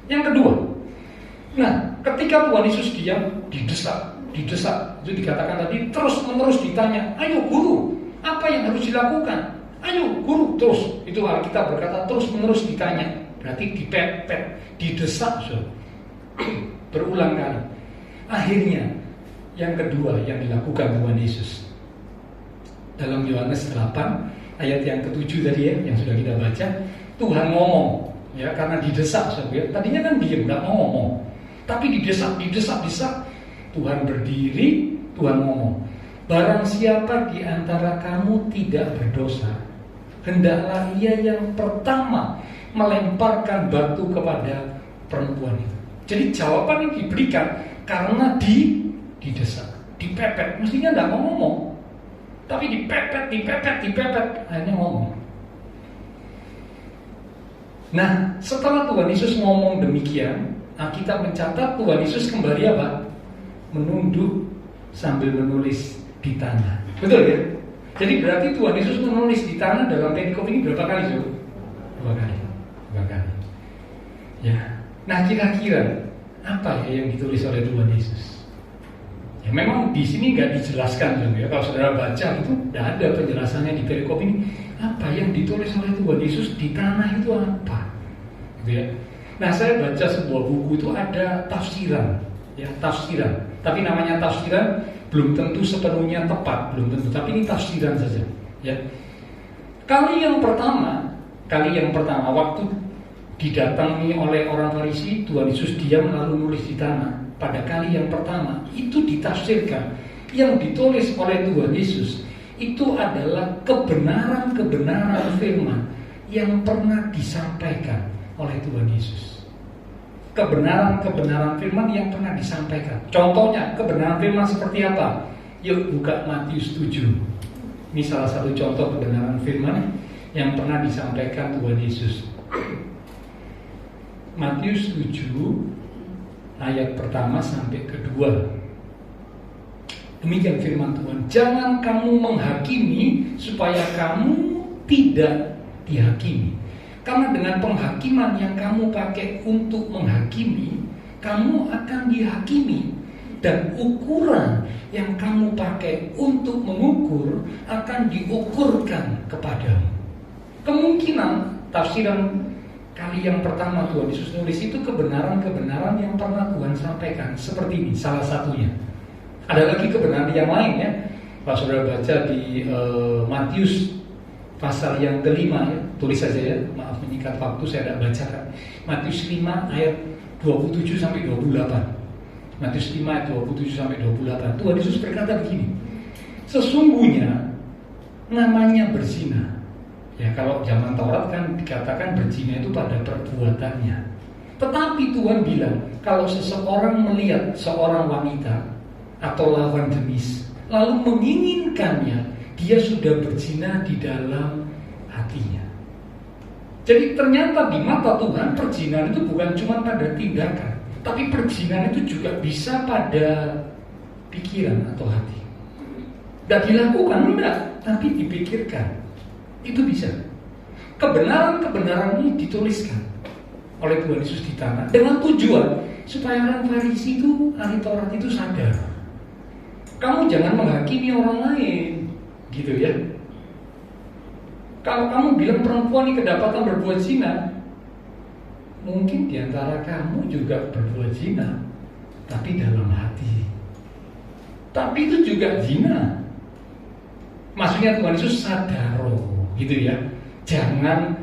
Yang kedua, nah ketika Tuhan Yesus diam, didesak, itu dikatakan tadi terus-menerus ditanya, ayo guru, apa yang harus dilakukan? Ayo guru, terus, itu Alkitab berkata terus-menerus ditanya, berarti dipepet, didesak, berulang kali. Akhirnya, yang kedua yang dilakukan Tuhan Yesus dalam Yohanes 8 ayat yang ke-7 tadi ya, yang sudah kita baca, Tuhan ngomong ya, karena didesak, ya. Tadinya kan diam, nggak mau ngomong, tapi didesak, Tuhan berdiri, Tuhan ngomong, barang siapa di antara kamu tidak berdosa, hendaklah ia yang pertama melemparkan batu kepada perempuan itu. Jadi jawaban ini diberikan karena didesak, dipepet, mestinya nggak mau ngomong, tapi dipepet, akhirnya ngomong. Nah, setelah Tuhan Yesus ngomong demikian, kita mencatat Tuhan Yesus kembali apa? Menunduk sambil menulis di tanah. Betul ya? Jadi berarti Tuhan Yesus menulis di tanah dalam perikop ini berapa kali, Saudara? Dua kali. Ya. Nah, kira-kira apa ya yang ditulis oleh Tuhan Yesus? Ya, memang di sini nggak dijelaskan, ya. Kalau saudara baca itu tidak ada penjelasannya di perikop ini. Apa yang ditulis oleh Tuhan Yesus di tanah itu apa? Gitu ya. Nah, saya baca sebuah buku itu ada tafsiran, ya tafsiran. Tapi namanya tafsiran belum tentu sepenuhnya tepat, belum tentu. Tapi ini tafsiran saja, ya. Kali yang pertama waktu didatangi oleh orang Farisi, Tuhan Yesus diam lalu nulis di tanah. Pada kali yang pertama itu ditafsirkan, yang ditulis oleh Tuhan Yesus itu adalah kebenaran-kebenaran firman yang pernah disampaikan oleh Tuhan Yesus. Kebenaran-kebenaran firman yang pernah disampaikan. Contohnya kebenaran firman seperti apa? Yuk buka Matius 7. Ini salah satu contoh kebenaran firman yang pernah disampaikan Tuhan Yesus. Matius 7 ayat pertama sampai kedua. Demikian firman Tuhan, jangan kamu menghakimi supaya kamu tidak dihakimi. Karena dengan penghakiman yang kamu pakai untuk menghakimi, kamu akan dihakimi. Dan ukuran yang kamu pakai untuk mengukur akan diukurkan kepadamu. Kemungkinan tafsiran kali yang pertama Tuhan Yesus nulis itu kebenaran-kebenaran yang pernah Tuhan sampaikan. Seperti ini, salah satunya. Ada lagi kebenaran yang lain ya. Kalau saudara baca di Matius pasal yang kelima ya, tulis saja ya. Maaf menyikat waktu saya tidak bacakan. Matius 5 ayat 27 sampai 28. Matius 5 ayat 27 sampai 28. Tuhan Yesus berkata begini. Sesungguhnya namanya berzina. Ya kalau zaman Taurat kan dikatakan berzina itu pada perbuatannya. Tetapi Tuhan bilang kalau seseorang melihat seorang wanita atau lawan jenis lalu menginginkannya, dia sudah berzina di dalam hatinya. Jadi ternyata di mata Tuhan perzinahan itu bukan cuma pada tindakan, tapi perzinahan itu juga bisa pada pikiran atau hati. Tidak dilakukan, enggak, tapi dipikirkan. Itu bisa. Kebenaran-kebenaran ini dituliskan oleh Tuhan Yesus di tanah dengan tujuan supaya orang Farisi itu, ahli Taurat itu sadar. Kamu jangan menghakimi orang lain, gitu ya. Kalau kamu bilang perempuan ini kedapatan berbuat zina, mungkin diantara kamu juga berbuat zina, tapi dalam hati. Tapi itu juga zina. Maksudnya Tuhan Yesus sadar, gitu ya. Jangan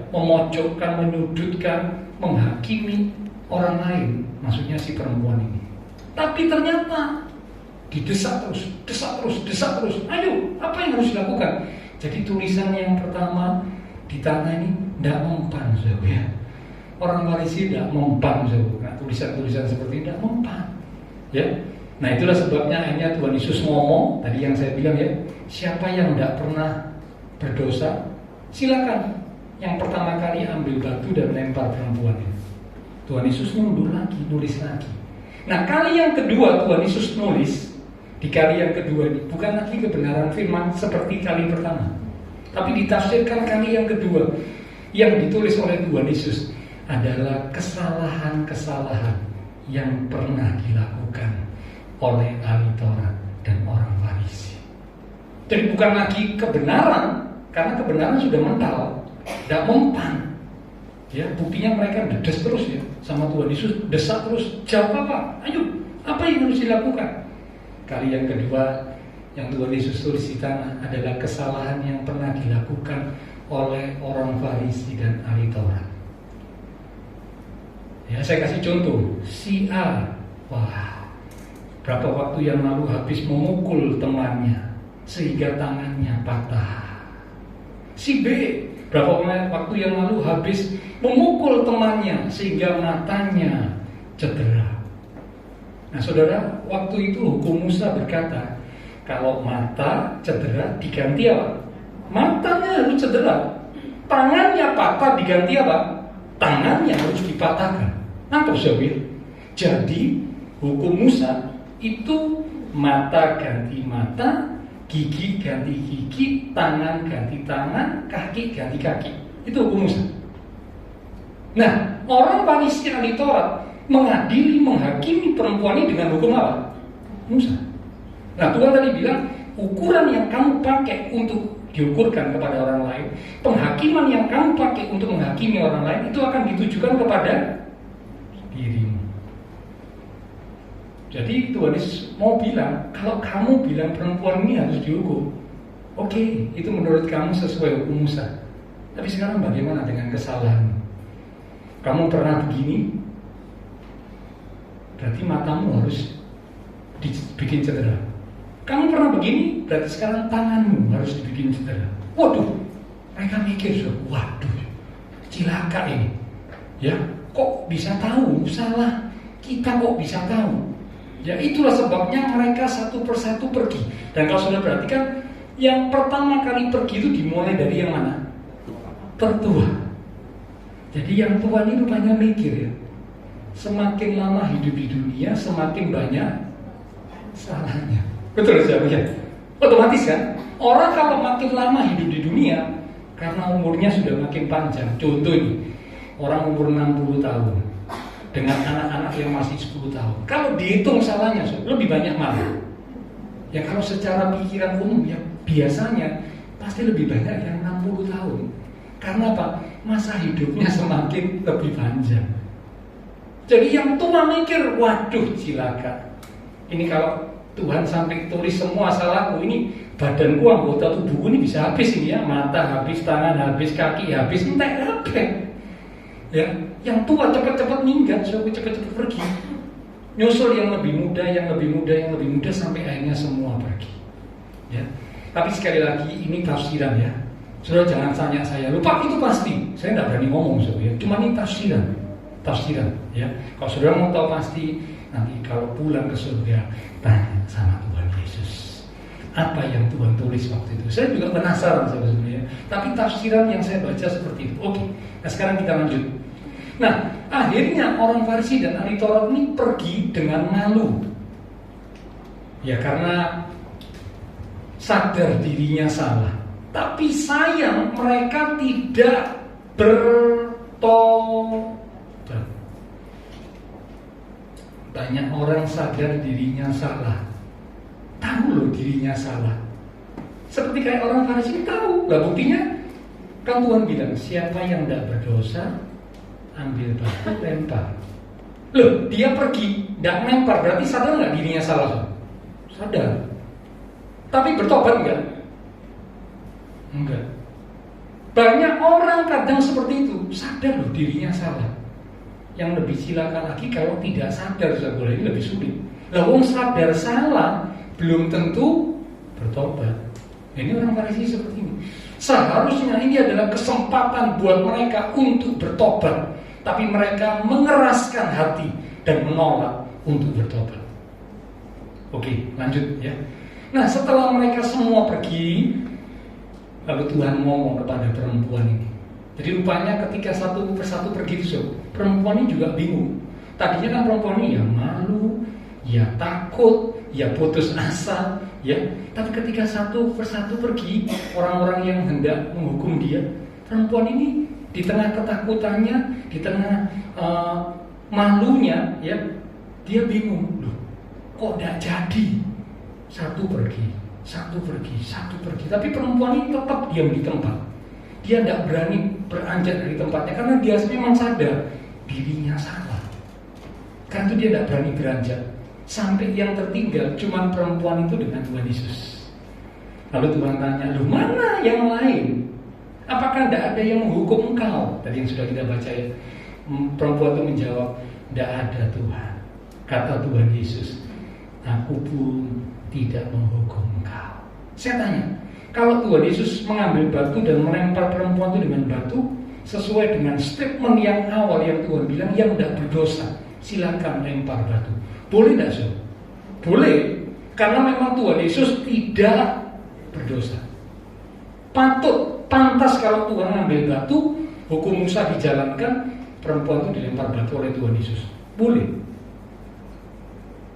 memojokkan, menyudutkan, menghakimi orang lain. Maksudnya si perempuan ini. Tapi ternyata didesak terus. Ayo, apa yang harus dilakukan? Jadi tulisan yang pertama di tanah ini tidak mempan, ya. Orang Farisi tidak mempan, nah, tulisan-tulisan seperti ini tidak mempan, ya. Nah itulah sebabnya akhirnya Tuhan Yesus ngomong tadi yang saya bilang ya, siapa yang tidak pernah berdosa, silakan yang pertama kali ambil batu dan lempar perempuan itu. Tuhan Yesus mundur lagi, nulis lagi. Nah kali yang kedua Tuhan Yesus nulis, di kali yang kedua ini bukan lagi kebenaran firman seperti kali pertama, tapi ditafsirkan kali yang kedua. Yang ditulis oleh Tuhan Yesus adalah kesalahan-kesalahan yang pernah dilakukan oleh ahli Taurat dan orang Farisi. Jadi bukan lagi kebenaran, karena kebenaran sudah mental, tidak mempan. Ya, buktinya mereka dedes terus ya sama Tuhan Yesus, desak terus. Jawab apa? Ayo, apa yang harus dilakukan? Kali yang kedua yang Tuhan Yesus tulis di tanah adalah kesalahan yang pernah dilakukan oleh orang Farisi dan ahli Taurat. Ya, saya kasih contoh. Si A, berapa waktu yang lalu habis memukul temannya sehingga tangannya patah. Si B, berapa waktu yang lalu habis memukul temannya sehingga matanya cedera. Nah saudara, waktu itu hukum Musa berkata, kalau mata cedera diganti apa? Matanya harus cedera. tangannya patah diganti apa? Tangannya harus dipatahkan. Nangkep saudara? Jadi hukum Musa itu mata ganti mata, gigi ganti gigi, tangan ganti tangan, kaki ganti kaki. Itu hukum Musa. Nah, orang Farisi ahli Taurat mengadili, menghakimi perempuan ini dengan hukum apa? Musa. Nah, Tuhan tadi bilang ukuran yang kamu pakai untuk diukurkan kepada orang lain, penghakiman yang kamu pakai untuk menghakimi orang lain itu akan ditujukan kepada dirimu. Jadi Tuhan Yesus mau bilang, kalau kamu bilang perempuan ini harus dihukum, oke, itu menurut kamu sesuai hukum Musa. Tapi sekarang bagaimana dengan kesalahanmu? Kamu pernah begini, berarti matamu harus dibikin cedera. Kamu pernah begini, berarti sekarang tanganmu harus dibikin cedera. Waduh, mereka mikir, waduh, cilaka ini. Ya, kok bisa tahu salah? Kita kok bisa tahu? Ya, itulah sebabnya mereka satu persatu pergi. Dan kalau sudah perhatikan, yang pertama kali pergi itu dimulai dari yang mana? Tertua. Jadi yang tua ini rupanya mikir ya, semakin lama hidup di dunia, semakin banyak salahnya. Betul ya? Otomatis kan? Orang kalau makin lama hidup di dunia, karena umurnya sudah makin panjang. Contoh ini, orang umur 60 tahun dengan anak-anak yang masih 10 tahun. Kalau dihitung salahnya lebih banyak mana? Ya kalau secara pikiran umum ya biasanya pasti lebih banyak yang 60 tahun. Karena apa? Masa hidupnya semakin lebih panjang. Jadi yang tua mikir, waduh cilaka. Ini kalau Tuhan sampai tulis semua salahku, ini badanku, anggota tubuhku ini bisa habis ini ya. Mata habis, tangan habis, kaki habis, entek habis. Ya, yang tua cepat-cepat minggat, cepat-cepat pergi. Nyusul yang lebih muda, yang lebih muda, yang lebih muda sampai akhirnya semua pergi. Ya. Tapi sekali lagi ini tafsiran ya. Saudara jangan tanya saya, lupa itu pasti. Saya tidak berani ngomong saudara. Cuma ini tafsiran ya. Kalau saudara mau tahu pasti, nanti kalau pulang ke surga tanya sama Tuhan Yesus. Apa yang Tuhan tulis waktu itu? Saya juga penasaran sebenarnya. Tapi tafsiran yang saya baca seperti itu. Oke. Nah sekarang kita lanjut. Nah akhirnya orang Farisi dan ahli Taurat ini pergi dengan malu. Ya karena sadar dirinya salah. Tapi sayang mereka tidak bertobat. Banyak orang sadar dirinya salah, tahu loh dirinya salah. Seperti kayak orang Farisi tahu. Lah buktinya kan Tuhan bilang siapa yang tidak berdosa ambil batu lempar. Loh dia pergi tidak lempar, berarti sadar nggak dirinya salah? Sadar. Tapi bertobat enggak? Enggak. Banyak orang kadang seperti itu, sadar loh dirinya salah. Yang lebih silakan lagi kalau tidak sadar, saudara, ini lebih sulit. Lah wong sadar salah belum tentu bertobat. Ini orang Farisi seperti ini. Seharusnya ini adalah kesempatan buat mereka untuk bertobat, tapi mereka mengeraskan hati dan menolak untuk bertobat. Oke, lanjut ya. Nah, setelah mereka semua pergi, lalu Tuhan ngomong kepada perempuan ini. Jadi rupanya ketika satu persatu pergi itu, perempuan ini juga bingung. Tadinya kan perempuan ini ya malu, ya takut, ya putus asa, ya. Tapi ketika satu persatu pergi, orang-orang yang hendak menghukum dia, perempuan ini di tengah ketakutannya, di tengah malunya, ya, dia bingung. Loh, kok tidak jadi? Satu pergi. Tapi perempuan ini tetap diam di tempat. Dia tidak berani beranjak dari tempatnya karena dia memang sadar dirinya salah. Karena itu dia tidak berani beranjak. Sampai yang tertinggal cuma perempuan itu dengan Tuhan Yesus. Lalu Tuhan tanya, loh mana yang lain? Apakah tidak ada yang menghukum engkau? Tadi yang sudah kita baca ya. Perempuan itu menjawab, tidak ada Tuhan. Kata Tuhan Yesus, aku pun tidak menghukum engkau. Saya tanya, kalau Tuhan Yesus mengambil batu dan melempar perempuan itu dengan batu, sesuai dengan statement yang awal yang Tuhan bilang, yang tidak berdosa, silakan lempar batu. Boleh tidak, Sob? Boleh, karena memang Tuhan Yesus tidak berdosa. Patut Pantas kalau Tuhan ambil batu, hukum Musa dijalankan, perempuan itu dilempar batu oleh Tuhan Yesus. Boleh.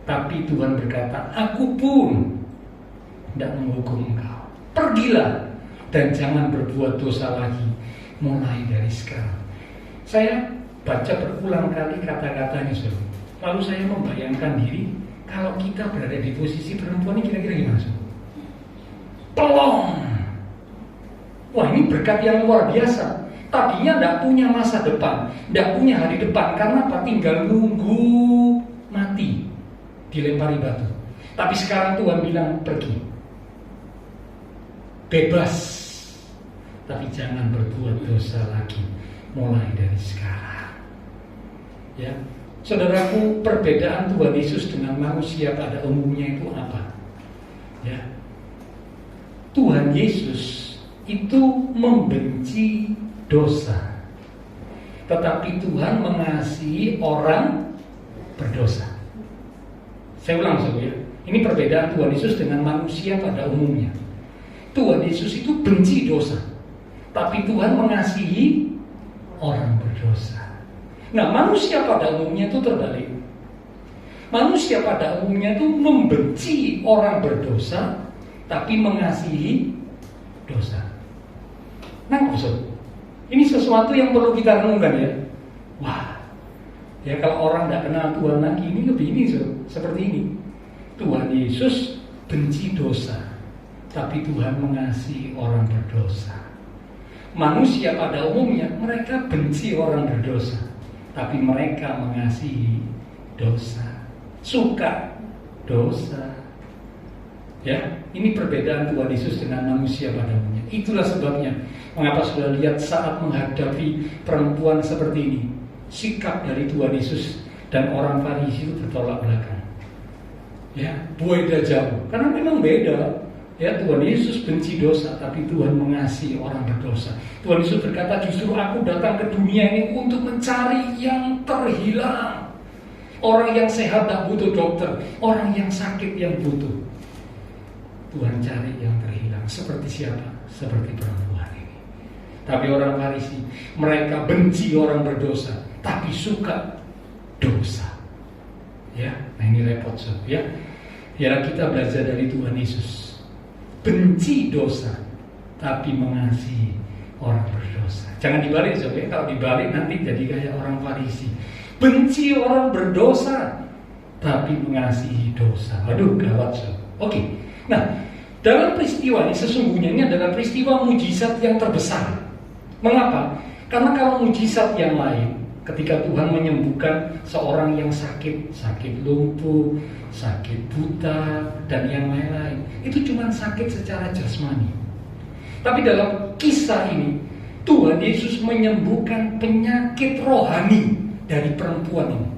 Tapi Tuhan berkata, aku pun tidak menghukum engkau. Pergilah dan jangan berbuat dosa lagi mulai dari sekarang. Saya baca berulang kali kata-katanya, saudara. Lalu saya membayangkan diri kalau kita berada di posisi perempuan ini kira-kira gimana, saudara? Pelong. Wah, ini berkat yang luar biasa. Tadinya tidak punya masa depan, tidak punya hari depan. Karena apa? Tinggal nunggu mati, dilempari batu. Tapi sekarang Tuhan bilang pergi, bebas, tapi jangan berbuat dosa lagi mulai dari sekarang. Ya, saudaraku, perbedaan Tuhan Yesus dengan manusia pada umumnya itu apa? Ya, Tuhan Yesus itu membenci dosa, tetapi Tuhan mengasihi orang berdosa. Saya ulang, saudara, ya. Ini perbedaan Tuhan Yesus dengan manusia pada umumnya. Tuhan Yesus itu benci dosa, tapi Tuhan mengasihi orang berdosa. Nah, manusia pada umumnya itu terbalik. Manusia pada umumnya itu membenci orang berdosa, tapi mengasihi dosa. Nah, maksud ini sesuatu yang perlu kita renungkan, ya. Wah, ya kalau orang tidak kenal Tuhan lagi, ini lebih ini, seperti ini. Tuhan Yesus benci dosa, tapi Tuhan mengasihi orang berdosa. Manusia pada umumnya mereka benci orang berdosa, tapi mereka mengasihi dosa, suka dosa. Ya, ini perbedaan Tuhan Yesus dengan manusia pada umumnya. Itulah sebabnya mengapa sudah lihat saat menghadapi perempuan seperti ini, sikap dari Tuhan Yesus dan orang Farisi itu bertolak belakang. Ya, beda jauh, karena memang beda. Ya, Tuhan Yesus benci dosa, tapi Tuhan mengasihi orang berdosa. Tuhan Yesus berkata, justru aku datang ke dunia ini untuk mencari yang terhilang. Orang yang sehat tak butuh dokter, orang yang sakit yang butuh. Tuhan cari yang terhilang. Seperti siapa? Seperti perempuan ini. Tapi orang Farisi, mereka benci orang berdosa, tapi suka dosa. Ya, nah ini repot, ya. Ya, kita belajar dari Tuhan Yesus. Benci dosa, tapi mengasihi orang berdosa. Jangan dibalik, ya. Kalau dibalik nanti jadi kayak orang Farisi. Benci orang berdosa, tapi mengasihi dosa. Aduh, gawat, so. Oke. Nah, dalam peristiwa ini sesungguhnya ini adalah peristiwa mujizat yang terbesar. Mengapa? Karena kalau mujizat yang lain, ketika Tuhan menyembuhkan seorang yang sakit lumpuh, sakit buta, dan yang lain-lain, itu cuma sakit secara jasmani. Tapi dalam kisah ini, Tuhan Yesus menyembuhkan penyakit rohani dari perempuan ini.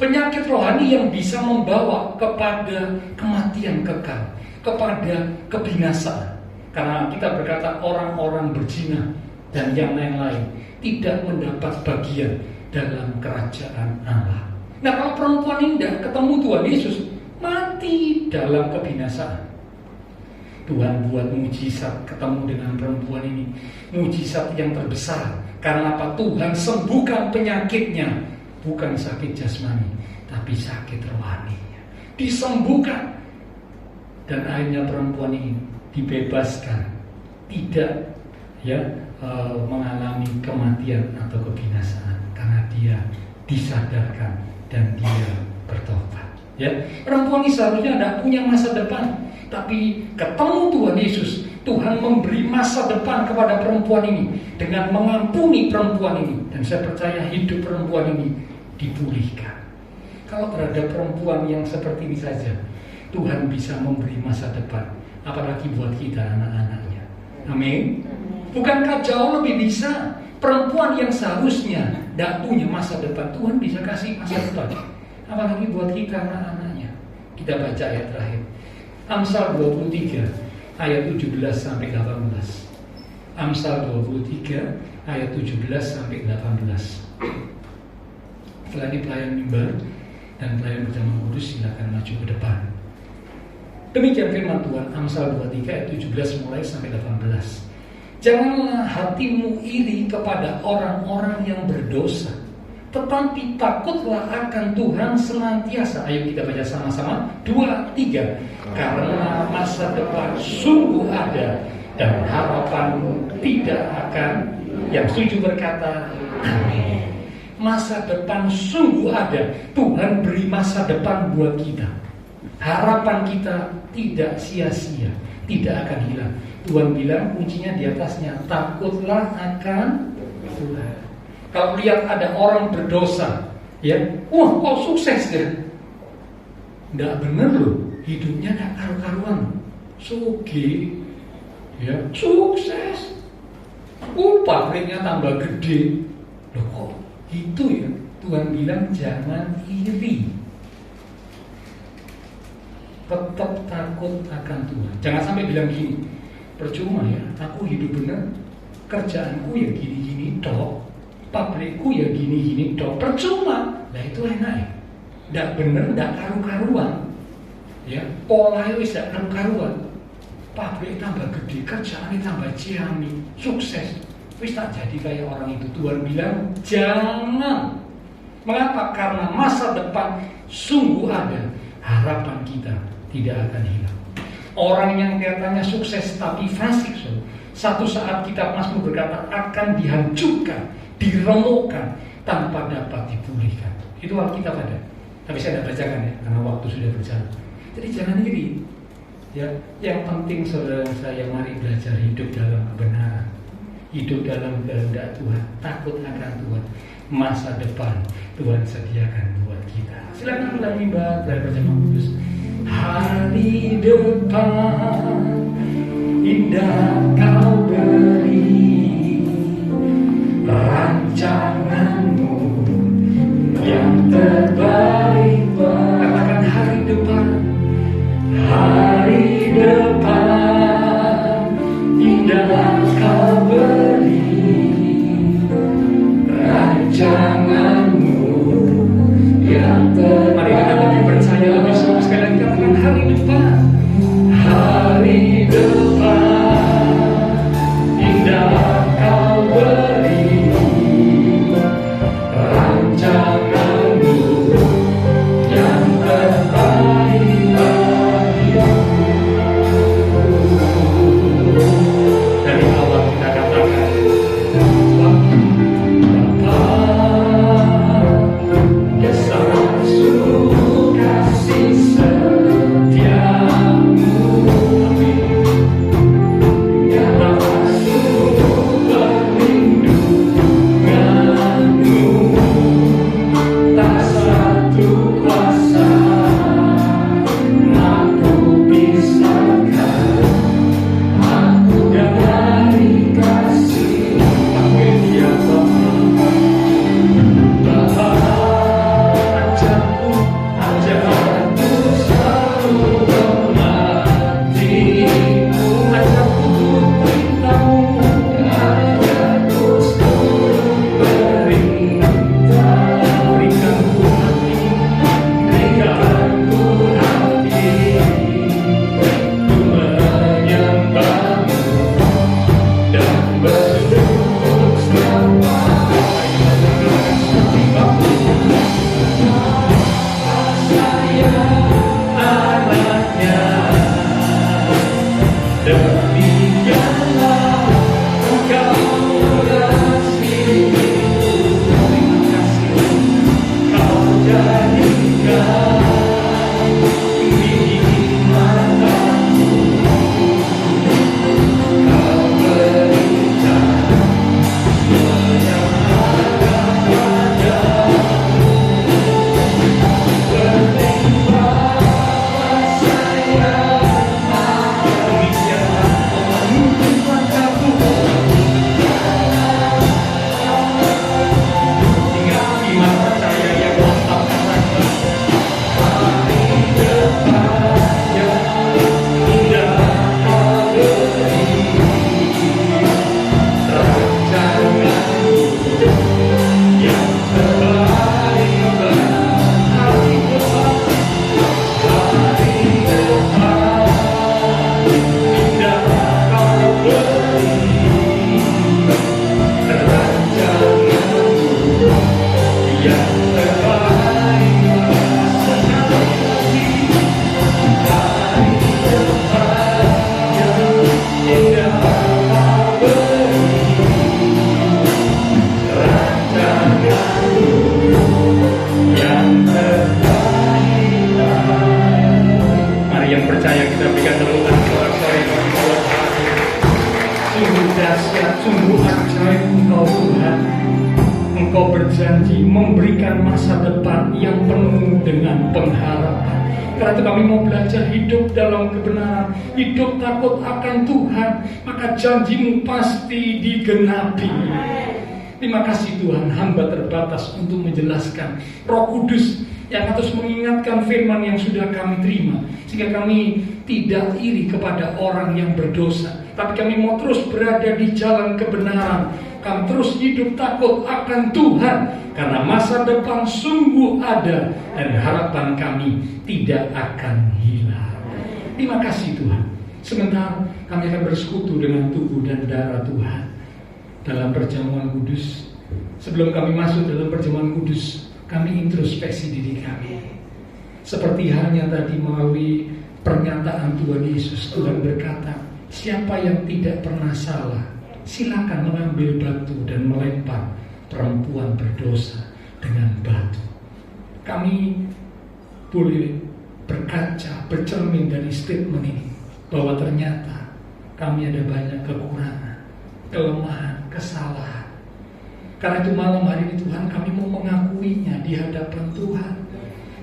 Penyakit rohani yang bisa membawa kepada kematian kekal, kepada kebinasaan. Karena kita berkata orang-orang berzina dan yang lain-lain tidak mendapat bagian dalam kerajaan Allah. Nah, kalau perempuan ini tidak ketemu Tuhan Yesus, mati dalam kebinasaan. Tuhan buat mujizat ketemu dengan perempuan ini, mujizat yang terbesar. Karena apa? Tuhan sembuhkan penyakitnya, bukan sakit jasmani, tapi sakit rohaninya. Disembuhkan. Dan akhirnya perempuan ini dibebaskan, tidak mengalami kematian atau kebinasaan, karena dia disadarkan dan dia bertobat. Ya, perempuan ini seharusnya tidak punya masa depan, tapi ketemu Tuhan Yesus, Tuhan memberi masa depan kepada perempuan ini dengan mengampuni perempuan ini, dan saya percaya hidup perempuan ini dipulihkan. Kalau terhadap perempuan yang seperti ini saja Tuhan bisa memberi masa depan, apalagi buat kita anak-anaknya. Amin. Bukankah jauh lebih bisa perempuan yang seharusnya tidak punya masa depan, Tuhan bisa kasih masa depan, apalagi buat kita anak-anaknya. Kita baca ayat terakhir, Amsal 23 ayat 17 sampai 18. Amsal 23 ayat 17 sampai 18. Setelah ini pelayan mimbar dan pelayan berjamaah kudus silakan maju ke depan. Demikian firman Tuhan, Amsal 23 ayat 17 mulai sampai 18. Janganlah hatimu iri kepada orang-orang yang berdosa, tetapi takutlah akan Tuhan senantiasa. Ayo kita baca sama-sama, 2, 3. Karena masa depan sungguh ada dan harapanmu tidak akan. Yang setuju berkata amin. Masa depan sungguh ada. Tuhan beri masa depan buat kita. Harapan kita tidak sia-sia, tidak akan hilang. Tuhan bilang kuncinya di atasnya, takutlah akan Tuhan. Kalau lihat ada orang berdosa, ya, wah kok sukses kan? Nggak bener loh, hidupnya nggak karu-karuan, sugi, ya, sukses, pabriknya tambah gede, loh kok gitu ya? Tuhan bilang jangan iri, tetap takut akan Tuhan. Jangan sampai bilang gini, percuma ya, aku hidup bener, kerjaanku ya gini-gini toh, pabrikku ya gini-gini toh, percuma. Nah itu enak ya, nggak bener, nggak karu-karuan, ya, polanya wis nggak karu-karuan, pabrik tambah gede, kerjaannya tambah ciami, sukses, wis tak jadi kayak orang itu. Tuhan bilang jangan. Mengapa? Karena masa depan sungguh ada, harapan kita tidak akan hilang. Orang yang kelihatannya sukses tapi fasik, satu saat kitab Mazmur berkata akan dihancurkan, diremukkan tanpa dapat dipulihkan. Itu Alkitab ada. Tapi saya tidak bacakan ya, karena waktu sudah berjalan. Jadi jangan iri. Ya, yang penting saudara saya, mari belajar hidup dalam kebenaran, hidup dalam kehendak Tuhan, takut akan Tuhan. Masa depan Tuhan sediakan buat kita. Silakan ulangi Mbak, dari Perjamuan Kudus. Hari depan indah kau beri, rancanganmu yang terbaik. Katakan hari depan, hari depan indah kau beri, rancanganmu yang terbaik. Mari kita lebih percaya, lebih sungguh. Sekali lagi katakan hari depan, hari depan indah kau beri, rancanganmu yang terbaik bagiku. Dari awal kita katakan Bapa, dasar sungguh kasih setiamu. Amin. yang terbaik sekali dari tempat yang indah kau beri, rancanganmu yang terbaik. Mari yang percaya kita berikan tepukan sorak-sorai bagi Tuhan. Sungguh dahsyat, sungguh ajaib Engkau Tuhan. Engkau berjanji memberikan masa depan yang penuh dengan pengharapan. Karena itu kami mau belajar hidup dalam kebenaran, hidup takut akan Tuhan, maka janjimu pasti digenapi. Terima kasih Tuhan, hamba terbatas untuk menjelaskan. Roh Kudus yang harus mengingatkan firman yang sudah kami terima, sehingga kami tidak iri kepada orang yang berdosa, tapi kami mau terus berada di jalan kebenaran. Kami terus hidup takut akan Tuhan, karena masa depan sungguh ada dan harapan kami tidak akan hilang. Terima kasih Tuhan. Sementara kami akan bersekutu dengan tubuh dan darah Tuhan dalam perjamuan kudus. Sebelum kami masuk dalam perjamuan kudus, kami introspeksi diri kami. Seperti halnya tadi melalui pernyataan Tuhan Yesus, Tuhan berkata, siapa yang tidak pernah salah, silakan mengambil batu dan melempar perempuan berdosa dengan batu. Kami boleh berkaca, bercermin dari statement ini, bahwa ternyata kami ada banyak kekurangan, kelemahan, kesalahan. Karena itu malam hari ini Tuhan, kami mau mengakuinya di hadapan Tuhan.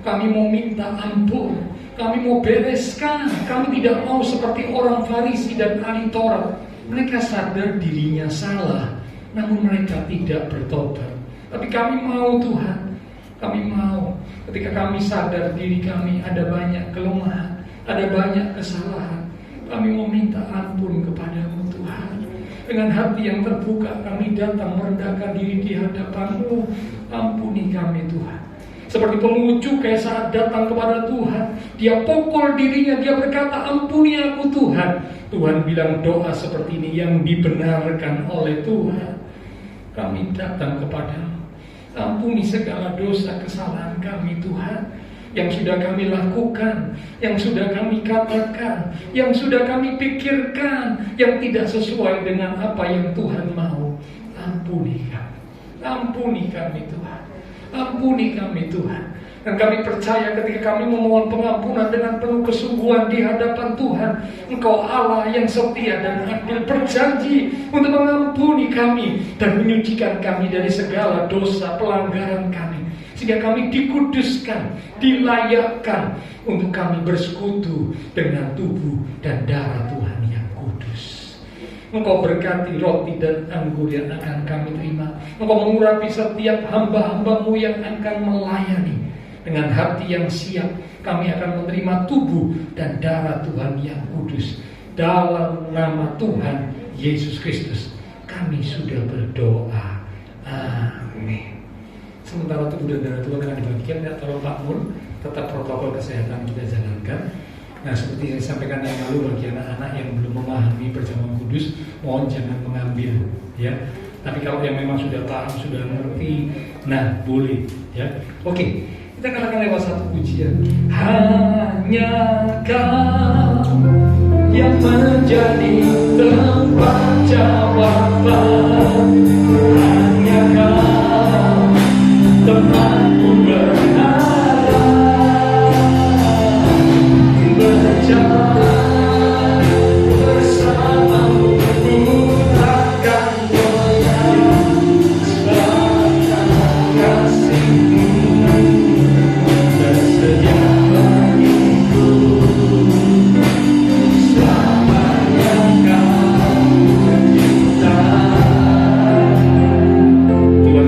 Kami mau minta ampun, kami mau bereskan. Kami tidak mau seperti orang Farisi dan ahli Taurat. Mereka sadar dirinya salah, namun mereka tidak bertobat. Tapi kami mau Tuhan, kami mau ketika kami sadar diri kami ada banyak kelemahan, ada banyak kesalahan, kami mau minta ampun kepadamu Tuhan. Dengan hati yang terbuka kami datang merendahkan diri di hadapan-Mu. Ampuni kami Tuhan. Seperti pengungut cukai saat datang kepada Tuhan, dia pukul dirinya, dia berkata, ampuni aku Tuhan. Tuhan bilang doa seperti ini yang dibenarkan oleh Tuhan. Kami datang kepadamu, ampuni segala dosa kesalahan kami Tuhan, yang sudah kami lakukan, yang sudah kami katakan, yang sudah kami pikirkan, yang tidak sesuai dengan apa yang Tuhan mau. Ampuni kami, ampuni kami Tuhan, ampuni kami Tuhan. Dan kami percaya ketika kami memohon pengampunan dengan penuh kesungguhan di hadapan Tuhan, Engkau Allah yang setia dan adil berjanji untuk mengampuni kami dan menyucikan kami dari segala dosa pelanggaran kami, sehingga kami dikuduskan, dilayakkan untuk kami bersekutu dengan tubuh dan darah Tuhan yang kudus. Engkau berkati roti dan anggur yang akan kami terima. Engkau mengurapi setiap hamba-hamba-Mu yang akan melayani. Dengan hati yang siap, kami akan menerima tubuh dan darah Tuhan yang kudus. Dalam nama Tuhan Yesus Kristus, kami sudah berdoa. Amin. Sementara tubuh dan darah Tuhan akan dibagikan, ya, tolong Pak Mun, tetap protokol kesehatan kita jalankan. Nah, seperti yang sampaikan yang lalu, bagi anak-anak yang belum memahami perjamuan kudus, mohon jangan mengambil, ya. Tapi kalau yang memang sudah paham, sudah mengerti, nah boleh, ya. Oke, kita katakan lewat satu pujian. Hanya Kau yang menjadi tempat jawaban, hanya Kau tempatku berharap, berjalan bersamamu, ku takkan goyah, sebabkan kasih-Mu tersedia bagiku, selamanya Kau cinta. Tuhan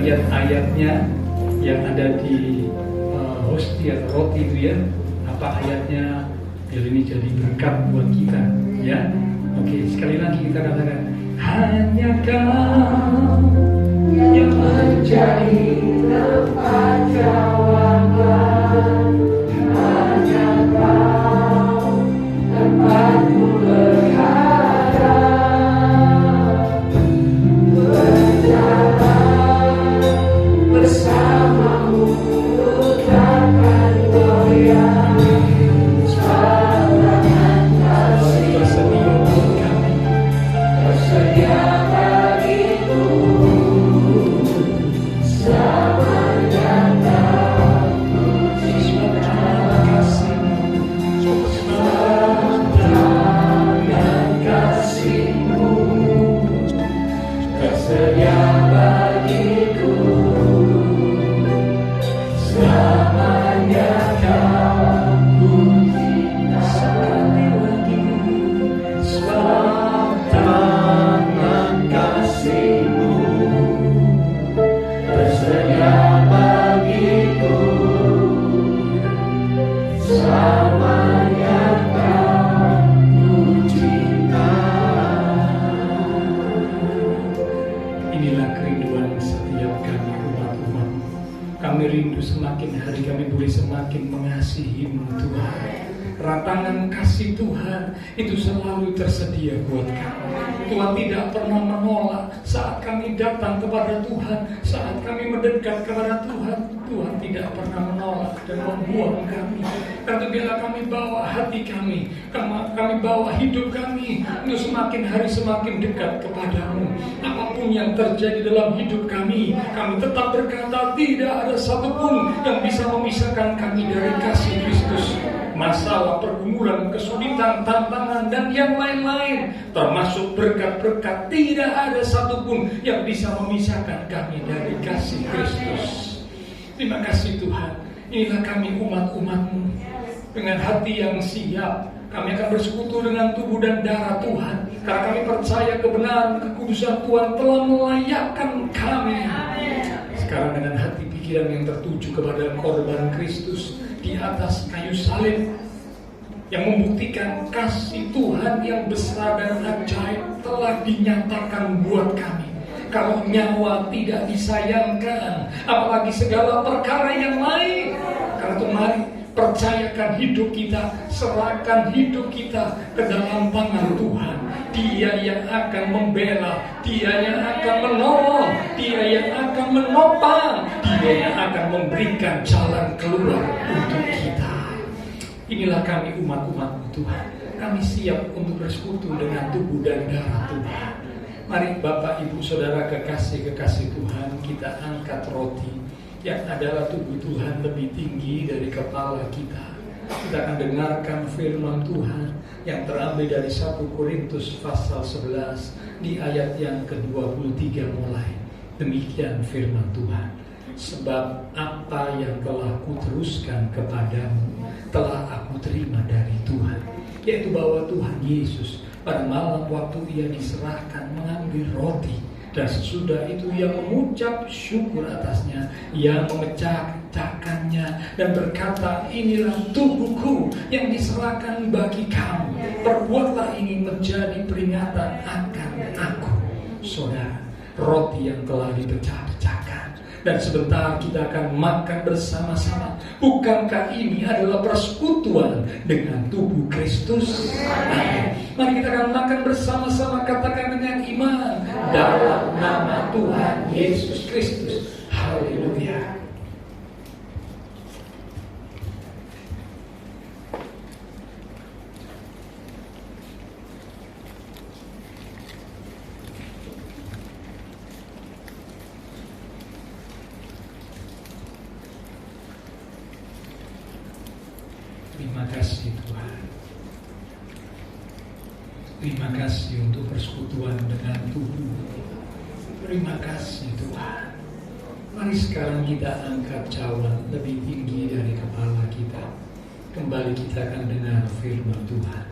lihat ayatnya yang ada di hostia roti itu ya. Apa ayatnya? Biar ini jadi berkat buat kita ya. Oke, sekali lagi kita katakan, hanya Kau yang menjadi tempat jawaban, hanya Kau tempatku berharap, berjalan bersamamu takkan goyah. Tersedia bagiku selamanya Kau puji kasih-Mu, selamanya kasih-Mu tersedia bagiku selamanya Kau puji sekali lagi. Inilah kerinduan setiap kami umat-umat. Kami rindu semakin hari kami boleh semakin mengasihi-Mu Tuhan. Ratangan kasih Tuhan itu selalu tersedia buat kami. Tuhan tidak pernah menolak saat kami datang kepada Tuhan, saat kami mendekat kepada Tuhan. Tuhan tidak pernah menolak dan membuang kami. Karena bila kami bawa hati kami, kami bawa hidup kami untuk semakin hari semakin dekat kepadamu. Apapun yang terjadi dalam hidup kami tetap berkata tidak ada satupun yang bisa memisahkan kami dari kasih Kristus. Masalah, pergumulan, kesulitan, tantangan, dan yang lain-lain, termasuk berkat-berkat, tidak ada satupun yang bisa memisahkan kami dari kasih Kristus. Terima kasih Tuhan. Inilah kami umat-umat-Mu. Dengan hati yang siap, kami akan bersekutu dengan tubuh dan darah Tuhan. Karena kami percaya kebenaran, kekudusan Tuhan telah melayakkan kami. Sekarang dengan hati pikiran yang tertuju kepada korban Kristus di atas kayu salib, yang membuktikan kasih Tuhan yang besar dan ajaib telah dinyatakan buat kami. Kalau nyawa tidak disayangkan, apalagi segala perkara yang lain. Karena itu mari percayakan hidup kita, serahkan hidup kita ke dalam tangan Tuhan. Dia yang akan membela, Dia yang akan menolong, Dia yang akan menopang, Dia yang akan memberikan jalan keluar untuk kita. Inilah kami umat-umat Tuhan. Kami siap untuk bersekutu dengan tubuh dan darah Tuhan. Mari Bapak, Ibu, Saudara kekasih-kekasih Tuhan, kita angkat roti yang adalah tubuh Tuhan lebih tinggi dari kepala kita. Kita akan dengarkan firman Tuhan yang terambil dari 1 Korintus pasal 11 di ayat yang ke-23 mulai. Demikian firman Tuhan. Sebab apa yang telah kuteruskan kepadamu telah aku terima dari Tuhan, yaitu bahwa Tuhan Yesus pada malam waktu Ia diserahkan mengambil roti, dan sesudah itu Ia mengucap syukur atasnya, Ia memecah-mecahkannya dan berkata, inilah tubuhku yang diserahkan bagi kamu. Perbuatlah ini menjadi peringatan akan aku. Saudara, roti yang telah dipecah-pecahkan, dan sebentar kita akan makan bersama-sama. Bukankah ini adalah persekutuan dengan tubuh Kristus? Amin. Mari kita akan makan bersama-sama, katakan dengan iman, dalam nama Tuhan Yesus Kristus. Haleluya. Terima kasih Tuhan. Terima kasih untuk persekutuan dengan tubuh. Terima kasih Tuhan. Mari sekarang kita angkat cawan lebih tinggi dari kepala kita. Kembali kita akan dengar firman Tuhan.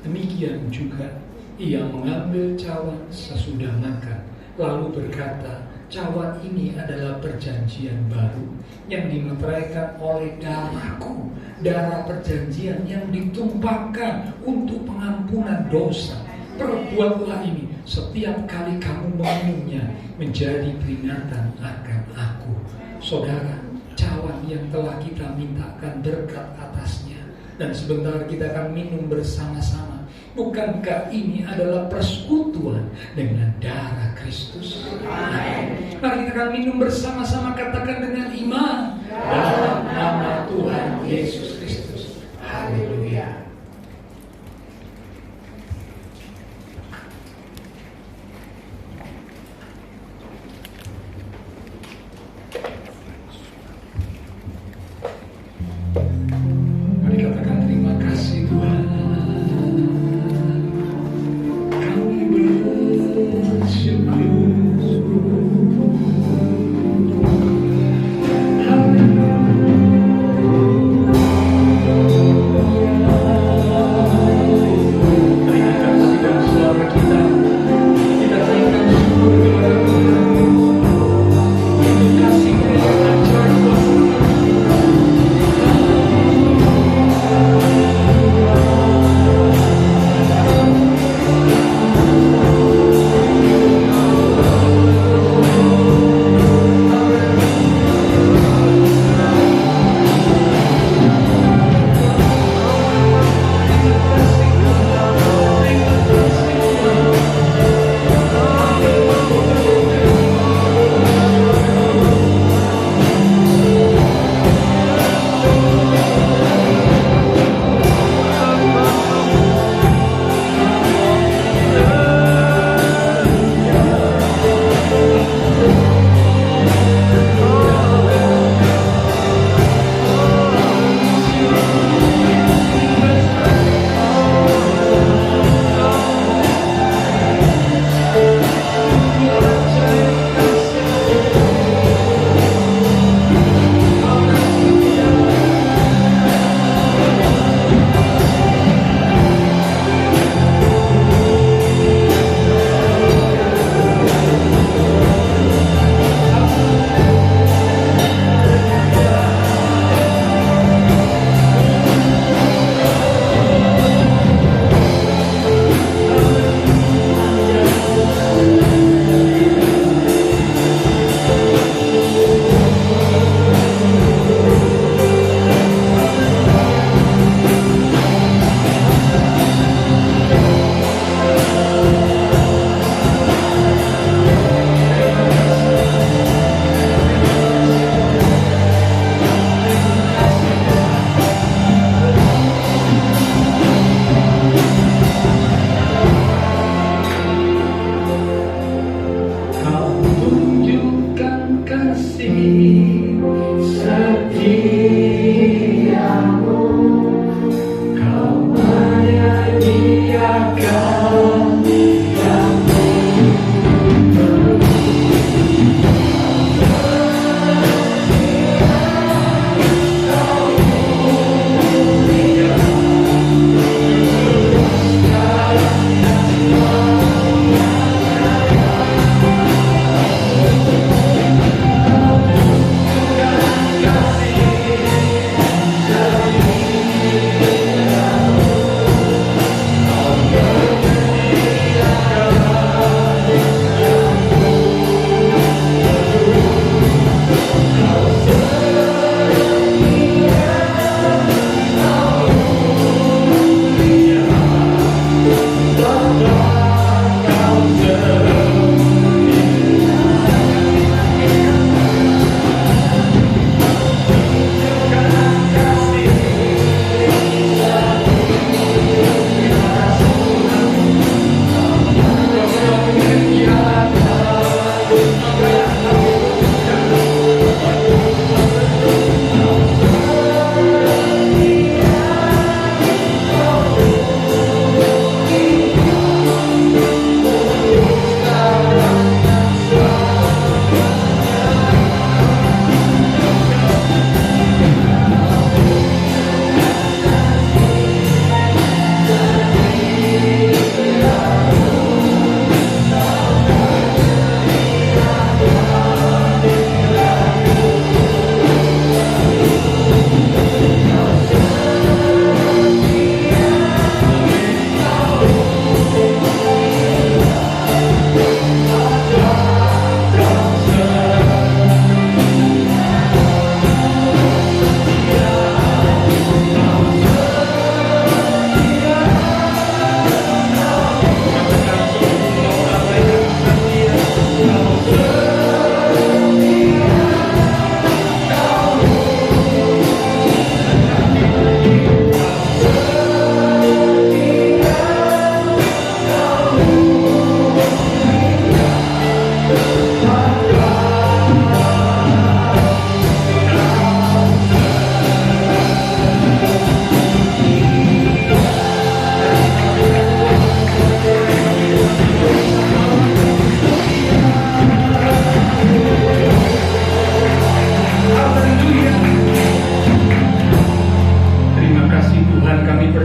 Demikian juga Ia mengambil cawan sesudah makan, lalu berkata, cawan ini adalah perjanjian baru yang dimeteraikan oleh darahku, darah perjanjian yang ditumpahkan untuk pengampunan dosa. Perbuatlah ini setiap kali kamu meminumnya, menjadi peringatan akan aku. Saudara, cawan yang telah kita mintakan berkat atasnya, dan sebentar kita akan minum bersama-sama. Bukankah ini adalah persekutuan dengan darah Kristus? Amin. Mari kita akan minum bersama-sama, katakan dengan iman, dalam nama Tuhan Yesus Kristus. Haleluya. Mari katakan terima kasih Tuhan.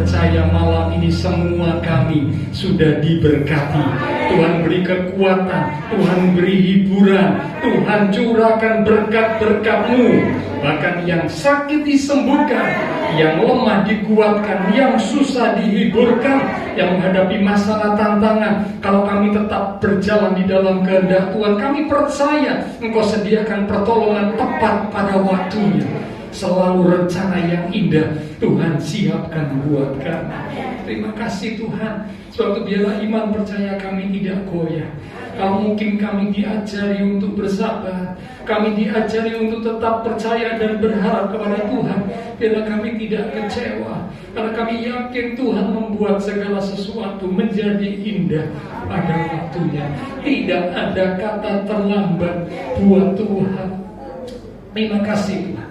percaya malam ini semua kami sudah diberkati. Tuhan beri kekuatan, Tuhan beri hiburan, Tuhan curahkan berkat-berkat-Mu. Bahkan yang sakit disembuhkan, yang lemah dikuatkan, yang susah dihiburkan, yang menghadapi masalah tantangan. Kalau kami tetap berjalan di dalam kehendak Tuhan, kami percaya Engkau sediakan pertolongan tepat pada waktunya. Selalu rencana yang indah Tuhan siapkan buat kami. Terima kasih Tuhan. Sebab itu biarlah iman percaya kami tidak goyah. Kalau mungkin kami diajari untuk bersabar, kami diajari untuk tetap percaya dan berharap kepada Tuhan, biarlah kami tidak kecewa. Karena kami yakin Tuhan membuat segala sesuatu menjadi indah pada waktunya. Tidak ada kata terlambat buat Tuhan. Terima kasih Tuhan.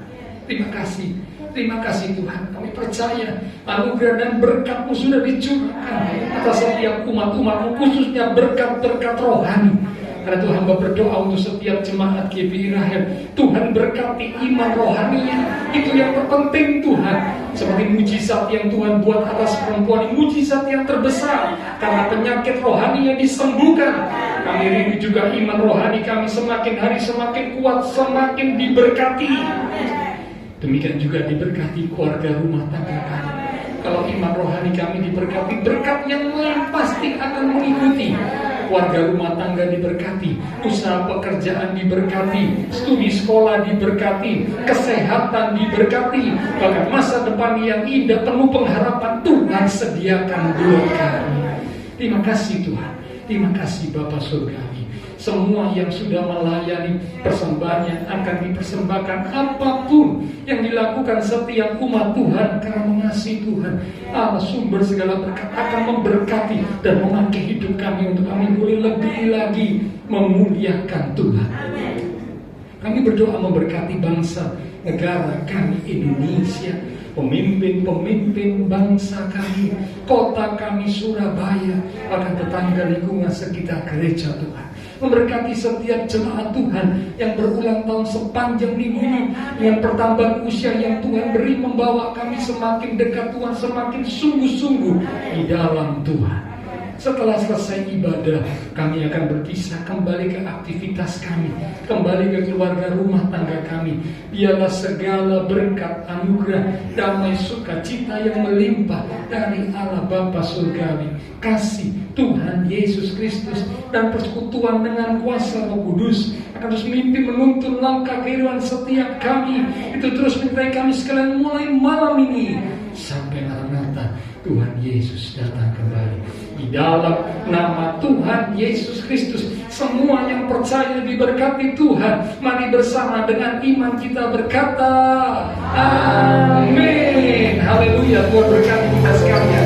Terima kasih. Terima kasih Tuhan. Kami percaya anugerah dan berkat-Mu sudah dicurahkan atas setiap umat-umat-Mu, khususnya berkat-berkat rohani. Karena Tuhan berdoa untuk setiap jemaat GBI Rahel, Tuhan berkati iman rohaninya. Itu yang terpenting Tuhan. Seperti mujizat yang Tuhan buat atas perempuan, mujizat yang terbesar. Karena penyakit rohaninya disembuhkan. Kami rindu juga iman rohani kami semakin hari semakin kuat, semakin diberkati. Demikian juga diberkati keluarga rumah tangga kami. Kalau iman rohani kami diberkati, berkat yang lain pasti akan mengikuti. Keluarga rumah tangga diberkati, usaha pekerjaan diberkati, studi sekolah diberkati, kesehatan diberkati, bahkan masa depan yang indah penuh pengharapan Tuhan sediakan buat kami. Terima kasih Tuhan. Terima kasih Bapa Surgawi. Semua yang sudah melayani persembahan yang akan dipersembahkan, apapun yang dilakukan setiap umat Tuhan karena mengasihi Tuhan, Allah sumber segala berkat akan memberkati dan memakai hidup kami untuk kami boleh lebih lagi memuliakan Tuhan. Kami berdoa memberkati bangsa negara kami Indonesia, pemimpin-pemimpin bangsa kami, kota kami Surabaya, bahkan tetangga lingkungan sekitar gereja Tuhan. Memberkati setiap jemaat Tuhan yang berulang tahun sepanjang minggu ini, yang pertambahan usia yang Tuhan beri membawa kami semakin dekat Tuhan, semakin sungguh-sungguh di dalam Tuhan. Setelah selesai ibadah, kami akan berpisah kembali ke aktivitas kami, kembali ke keluarga rumah tangga kami. Biarlah segala berkat, anugerah, damai, sukacita yang melimpah dari Allah Bapa Surgawi, kasih Tuhan Yesus Kristus, dan persekutuan dengan kuasa Roh Kudus akan terus memimpin menuntun langkah kehidupan setiap kami. Itu terus menyertai kami sekalian mulai malam ini sampai Maranatha Tuhan Yesus datang kembali. Di dalam nama Tuhan Yesus Kristus, semua yang percaya diberkati Tuhan. Mari bersama dengan iman kita berkata, Amin. Haleluya. Tuhan berkati kita sekalian.